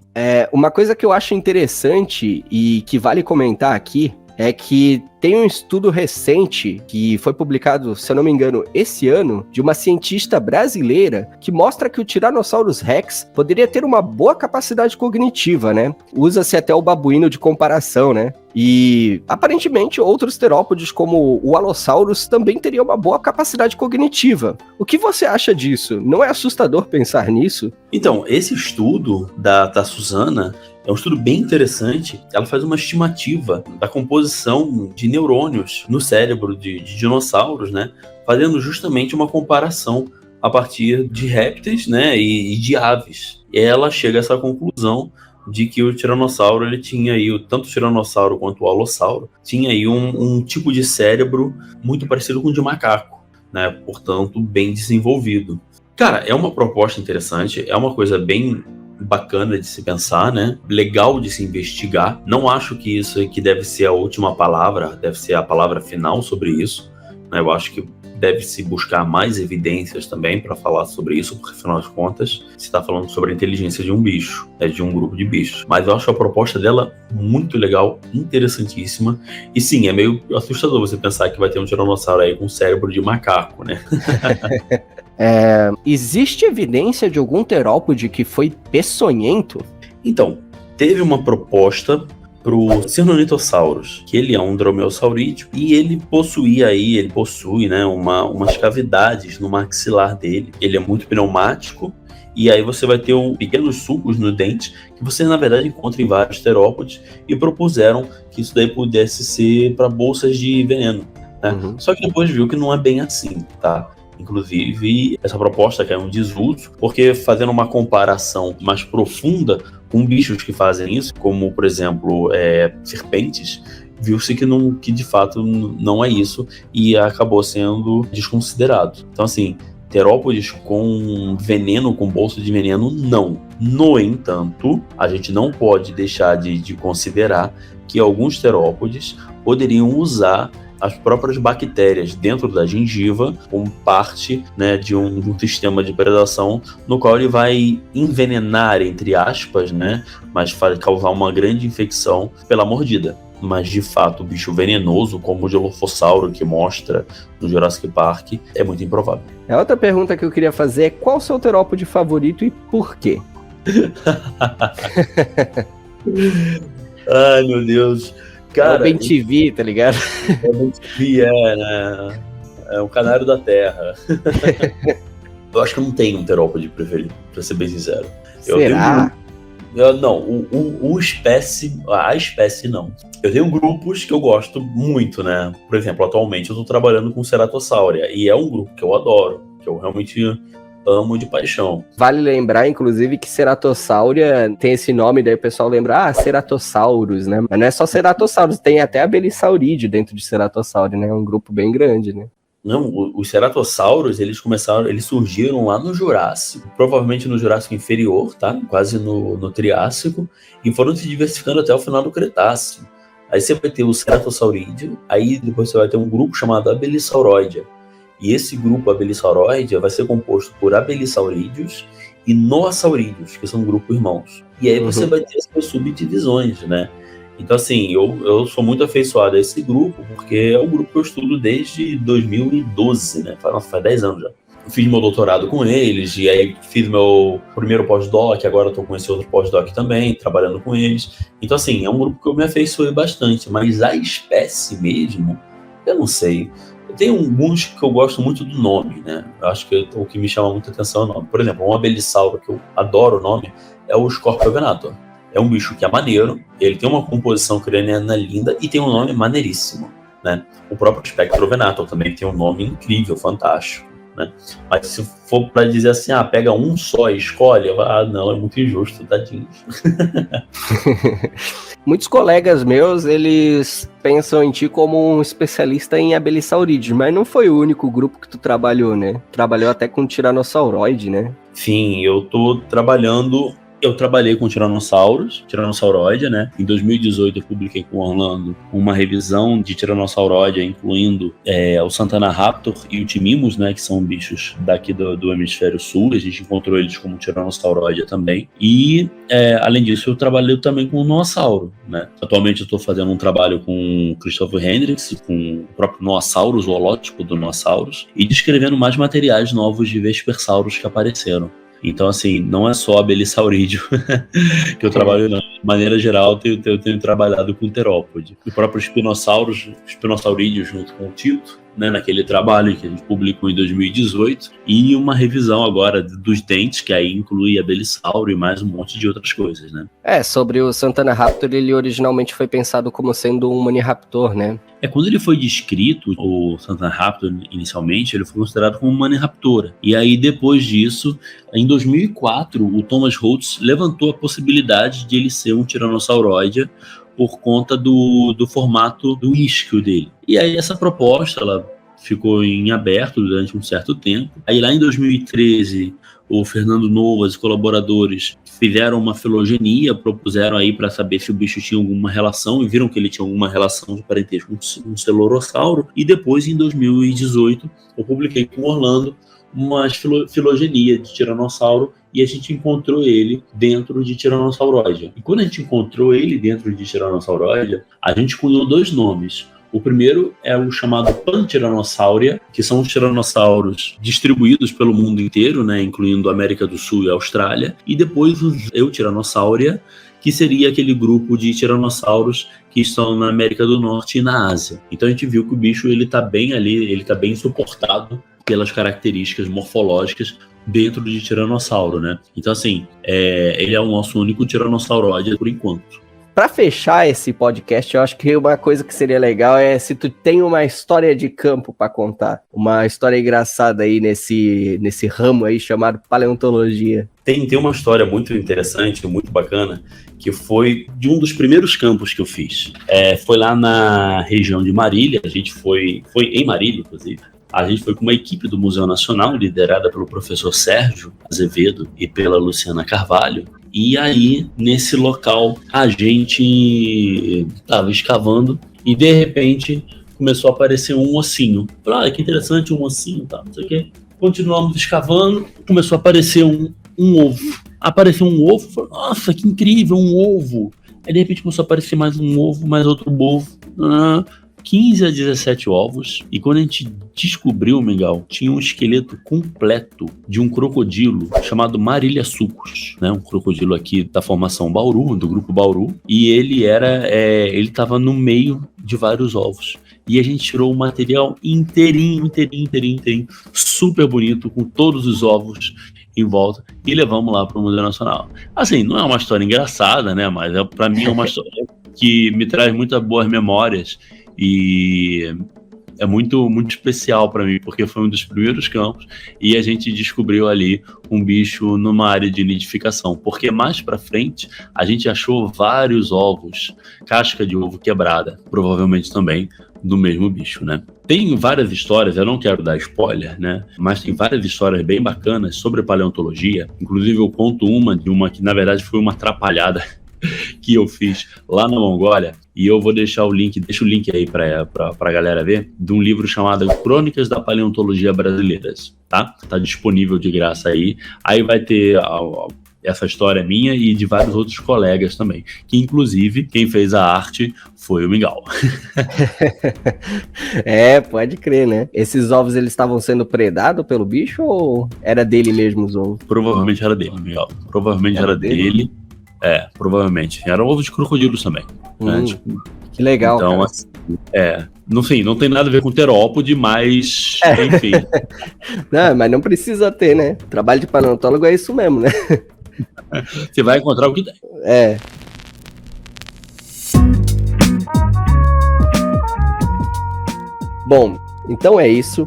Uma coisa que eu acho interessante e que vale comentar aqui é que tem um estudo recente que foi publicado, se eu não me engano, esse ano, de uma cientista brasileira que mostra que o Tyrannosaurus Rex poderia ter uma boa capacidade cognitiva, né? Usa-se até o babuíno de comparação, né? E, aparentemente, outros terópodes, como o Allosaurus, também teriam uma boa capacidade cognitiva. O que você acha disso? Não é assustador pensar nisso? Então, esse estudo da Suzana é um estudo bem interessante. Ela faz uma estimativa da composição de neurônios no cérebro de dinossauros, né? Fazendo justamente uma comparação a partir de répteis, né? E de aves. E ela chega a essa conclusão de que o tiranossauro, ele tinha aí, tanto o tiranossauro quanto o alossauro, tinha aí um tipo de cérebro muito parecido com o de macaco, né? Portanto, bem desenvolvido. Cara, é uma proposta interessante, é uma coisa bem bacana de se pensar, né? Legal de se investigar. Não acho que isso aqui deve ser a última palavra, deve ser a palavra final sobre isso, né? Eu acho que deve-se buscar mais evidências também para falar sobre isso, porque afinal de contas, você está falando sobre a inteligência de um bicho, né, de um grupo de bichos. Mas eu acho a proposta dela muito legal, interessantíssima. E sim, é meio assustador você pensar que vai ter um tiranossauro aí com cérebro de macaco, né? Existe evidência de algum terópode que foi peçonhento? Então, teve uma proposta pro Cernonitosaurus, que ele é um dromeossaurídeo e ele possui, né, umas cavidades no maxilar dele. Ele é muito pneumático e aí você vai ter pequenos sulcos no dente que você, na verdade, encontra em vários terópodes e propuseram que isso daí pudesse ser para bolsas de veneno, né? Uhum. Só que depois viu que não é bem assim, tá? Inclusive, essa proposta caiu em desuso, porque fazendo uma comparação mais profunda com bichos que fazem isso, como, por exemplo, serpentes, viu-se que de fato não é isso e acabou sendo desconsiderado. Então, assim, terópodes com veneno, com bolsa de veneno, não. No entanto, a gente não pode deixar de considerar que alguns terópodes poderiam usar as próprias bactérias dentro da gengiva como parte, né, de um sistema de predação no qual ele vai envenenar, entre aspas, né, mas causar uma grande infecção pela mordida. Mas, de fato, o bicho venenoso, como o Dilophosauro que mostra no Jurassic Park, é muito improvável. A outra pergunta que eu queria fazer é: qual o seu terópode favorito e por quê? Ai, meu Deus. Cara, é o BenTV, tá ligado? É o BenTV, né? É o canário da terra. Eu acho que eu não tenho um terópode preferido, pra ser bem sincero. Será? A espécie não. Eu tenho grupos que eu gosto muito, né? Por exemplo, atualmente eu tô trabalhando com Ceratosauria, e é um grupo que eu adoro, que eu realmente amo de paixão. Vale lembrar, inclusive, que Ceratosauria tem esse nome, daí o pessoal lembra, Ceratosaurus, né? Mas não é só Ceratosaurus, tem até a Belisaurídeo dentro de Ceratosauria, né? É um grupo bem grande, né? Não, os ceratossauros, eles surgiram lá no Jurássico, provavelmente no Jurássico inferior, tá? Quase no Triássico, e foram se diversificando até o final do Cretáceo. Aí você vai ter o Ceratosaurídeo, aí depois você vai ter um grupo chamado Abelisauroidea. E esse grupo Abelisauroidea vai ser composto por Abelisaurídeos e Noasaurídeos, que são grupos irmãos. E aí você vai ter as suas subdivisões, né? Então, assim, eu sou muito afeiçoado a esse grupo, porque é um grupo que eu estudo desde 2012, né? Faz 10 anos já. Eu fiz meu doutorado com eles, e aí fiz meu primeiro pós-doc, agora estou com esse outro pós-doc também, trabalhando com eles. Então, assim, é um grupo que eu me afeiçoei bastante, mas a espécie mesmo, eu não sei. Tem alguns que eu gosto muito do nome, né? Eu acho que o que me chama muita atenção é o nome. Por exemplo, um abelisauro que eu adoro o nome é o Scorpiovenator. É um bicho que é maneiro, ele tem uma composição craniana linda e tem um nome maneiríssimo, né? O próprio Spectrovenator também tem um nome incrível, fantástico, né? Mas se for para dizer assim, pega um só e escolhe, não, é muito injusto, tadinho. Muitos colegas meus, eles pensam em ti como um especialista em abelissaurídeos, mas não foi o único grupo que tu trabalhou, né? Trabalhou até com Tiranosauroide, né? Sim, eu trabalhei com Tiranosauroide, né? Em 2018 eu publiquei com o Orlando uma revisão de Tiranosauroide, incluindo o Santana Raptor e o Timimus, né? Que são bichos daqui do hemisfério sul. A gente encontrou eles como Tiranosauroide também. E, além disso, eu trabalhei também com o Noasauro, né? Atualmente eu estou fazendo um trabalho com o Christopher Hendricks, com o próprio Noasaurus, o holótipo do Noasaurus, e descrevendo mais materiais novos de Vespersauros que apareceram. Então, assim, não é só abelissaurídeo que eu trabalho, não. De maneira geral, eu tenho trabalhado com terópode. O próprio Spinossaurídeo junto com o Tito, né, naquele trabalho que a gente publicou em 2018, e uma revisão agora dos dentes, que aí inclui abelissauro e mais um monte de outras coisas, né? Sobre o Santana Raptor, ele originalmente foi pensado como sendo um maniraptor, né? Quando ele foi descrito, o Santana Raptor, inicialmente, ele foi considerado como uma maniraptora. E aí, depois disso, em 2004, o Thomas Holtz levantou a possibilidade de ele ser um tiranosauroide por conta do formato do isquio dele. E aí, essa proposta, ela ficou em aberto durante um certo tempo. Aí, lá em 2013, o Fernando Novas e colaboradores fizeram uma filogenia, propuseram aí para saber se o bicho tinha alguma relação, e viram que ele tinha alguma relação de parentesco com um celurossauro. E depois, em 2018, eu publiquei com o Orlando uma filogenia de tiranossauro, e a gente encontrou ele dentro de Tiranosauroide. E quando a gente encontrou ele dentro de Tiranosauroide, a gente cunhou dois nomes. O primeiro é o chamado Pantiranossauria, que são os tiranossauros distribuídos pelo mundo inteiro, né, incluindo a América do Sul e a Austrália. E depois o Eutiranossauria, que seria aquele grupo de tiranossauros que estão na América do Norte e na Ásia. Então a gente viu que o bicho está bem ali, ele está bem suportado pelas características morfológicas dentro de tiranossauro, né? Então, assim, ele é o nosso único tiranossauroide por enquanto. Para fechar esse podcast, eu acho que uma coisa que seria legal é se tu tem uma história de campo para contar, uma história engraçada aí nesse ramo aí chamado paleontologia. Tem uma história muito interessante, muito bacana, que foi de um dos primeiros campos que eu fiz. Foi lá na região de Marília, a gente foi em Marília, inclusive. A gente foi com uma equipe do Museu Nacional, liderada pelo professor Sérgio Azevedo e pela Luciana Carvalho. E aí, nesse local, a gente estava escavando e, de repente, começou a aparecer um ossinho. Falei, que interessante, um ossinho, tá, não sei o quê. Continuamos escavando, começou a aparecer um ovo. Apareceu um ovo, falei, nossa, que incrível, um ovo. Aí, de repente, começou a aparecer mais um ovo, mais outro ovo. 15 a 17 ovos, e quando a gente descobriu, Miguel, tinha um esqueleto completo de um crocodilo chamado Marília sucus, né? Um crocodilo aqui da formação Bauru, do grupo Bauru, e ele estava no meio de vários ovos. E a gente tirou o material inteirinho, super bonito, com todos os ovos em volta, e levamos lá para o Museu Nacional. Assim, não é uma história engraçada, né? Mas para mim é uma história que me traz muitas boas memórias. E é muito, muito especial para mim, porque foi um dos primeiros campos e a gente descobriu ali um bicho numa área de nidificação. Porque mais para frente a gente achou vários ovos, casca de ovo quebrada, provavelmente também do mesmo bicho, né? Tem várias histórias, eu não quero dar spoiler, né? Mas tem várias histórias bem bacanas sobre paleontologia. Inclusive eu conto uma que na verdade foi uma atrapalhada que eu fiz lá na Mongólia, e eu vou deixar o link, deixa o link aí pra galera ver, de um livro chamado Crônicas da Paleontologia Brasileiras, tá? Tá disponível de graça aí. Aí vai ter Essa história é minha e de vários outros colegas também, que inclusive quem fez a arte foi o Mingau. Pode crer, né? Esses ovos, eles estavam sendo predados pelo bicho ou era dele mesmo os ovos? Provavelmente era dele, Mingau. Provavelmente era dele. Provavelmente. Eram ovos de crocodilos também. Né? Tipo, que legal, então, cara. Assim, não tem nada a ver com terópode, mas, enfim. Não, mas não precisa ter, né? Trabalho de paleontólogo é isso mesmo, né? Você vai encontrar o que tem. Bom, então é isso.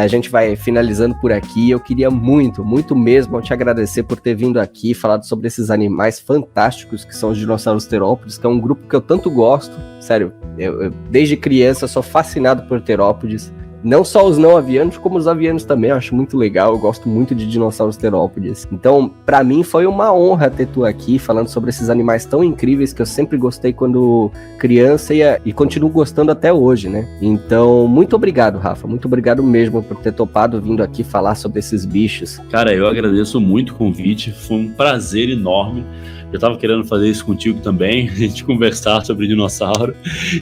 A gente vai finalizando por aqui. Eu queria muito, muito mesmo te agradecer por ter vindo aqui e falado sobre esses animais fantásticos que são os dinossauros terópodes, que é um grupo que eu tanto gosto. Sério, eu desde criança sou fascinado por terópodes. Não só os não avianos, como os avianos também, eu acho muito legal, eu gosto muito de dinossauros terópodes. Então, pra mim, foi uma honra ter tu aqui, falando sobre esses animais tão incríveis que eu sempre gostei quando criança e continuo gostando até hoje, né? Então, muito obrigado, Rafa, muito obrigado mesmo por ter topado vindo aqui falar sobre esses bichos. Cara, eu agradeço muito o convite, foi um prazer enorme. Eu tava querendo fazer isso contigo também, a gente conversar sobre dinossauro.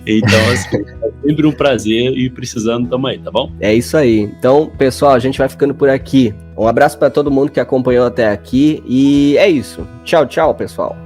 Então, assim, é sempre um prazer e precisando tamo aí, tá bom? É isso aí. Então, pessoal, a gente vai ficando por aqui. Um abraço para todo mundo que acompanhou até aqui e é isso. Tchau, tchau, pessoal.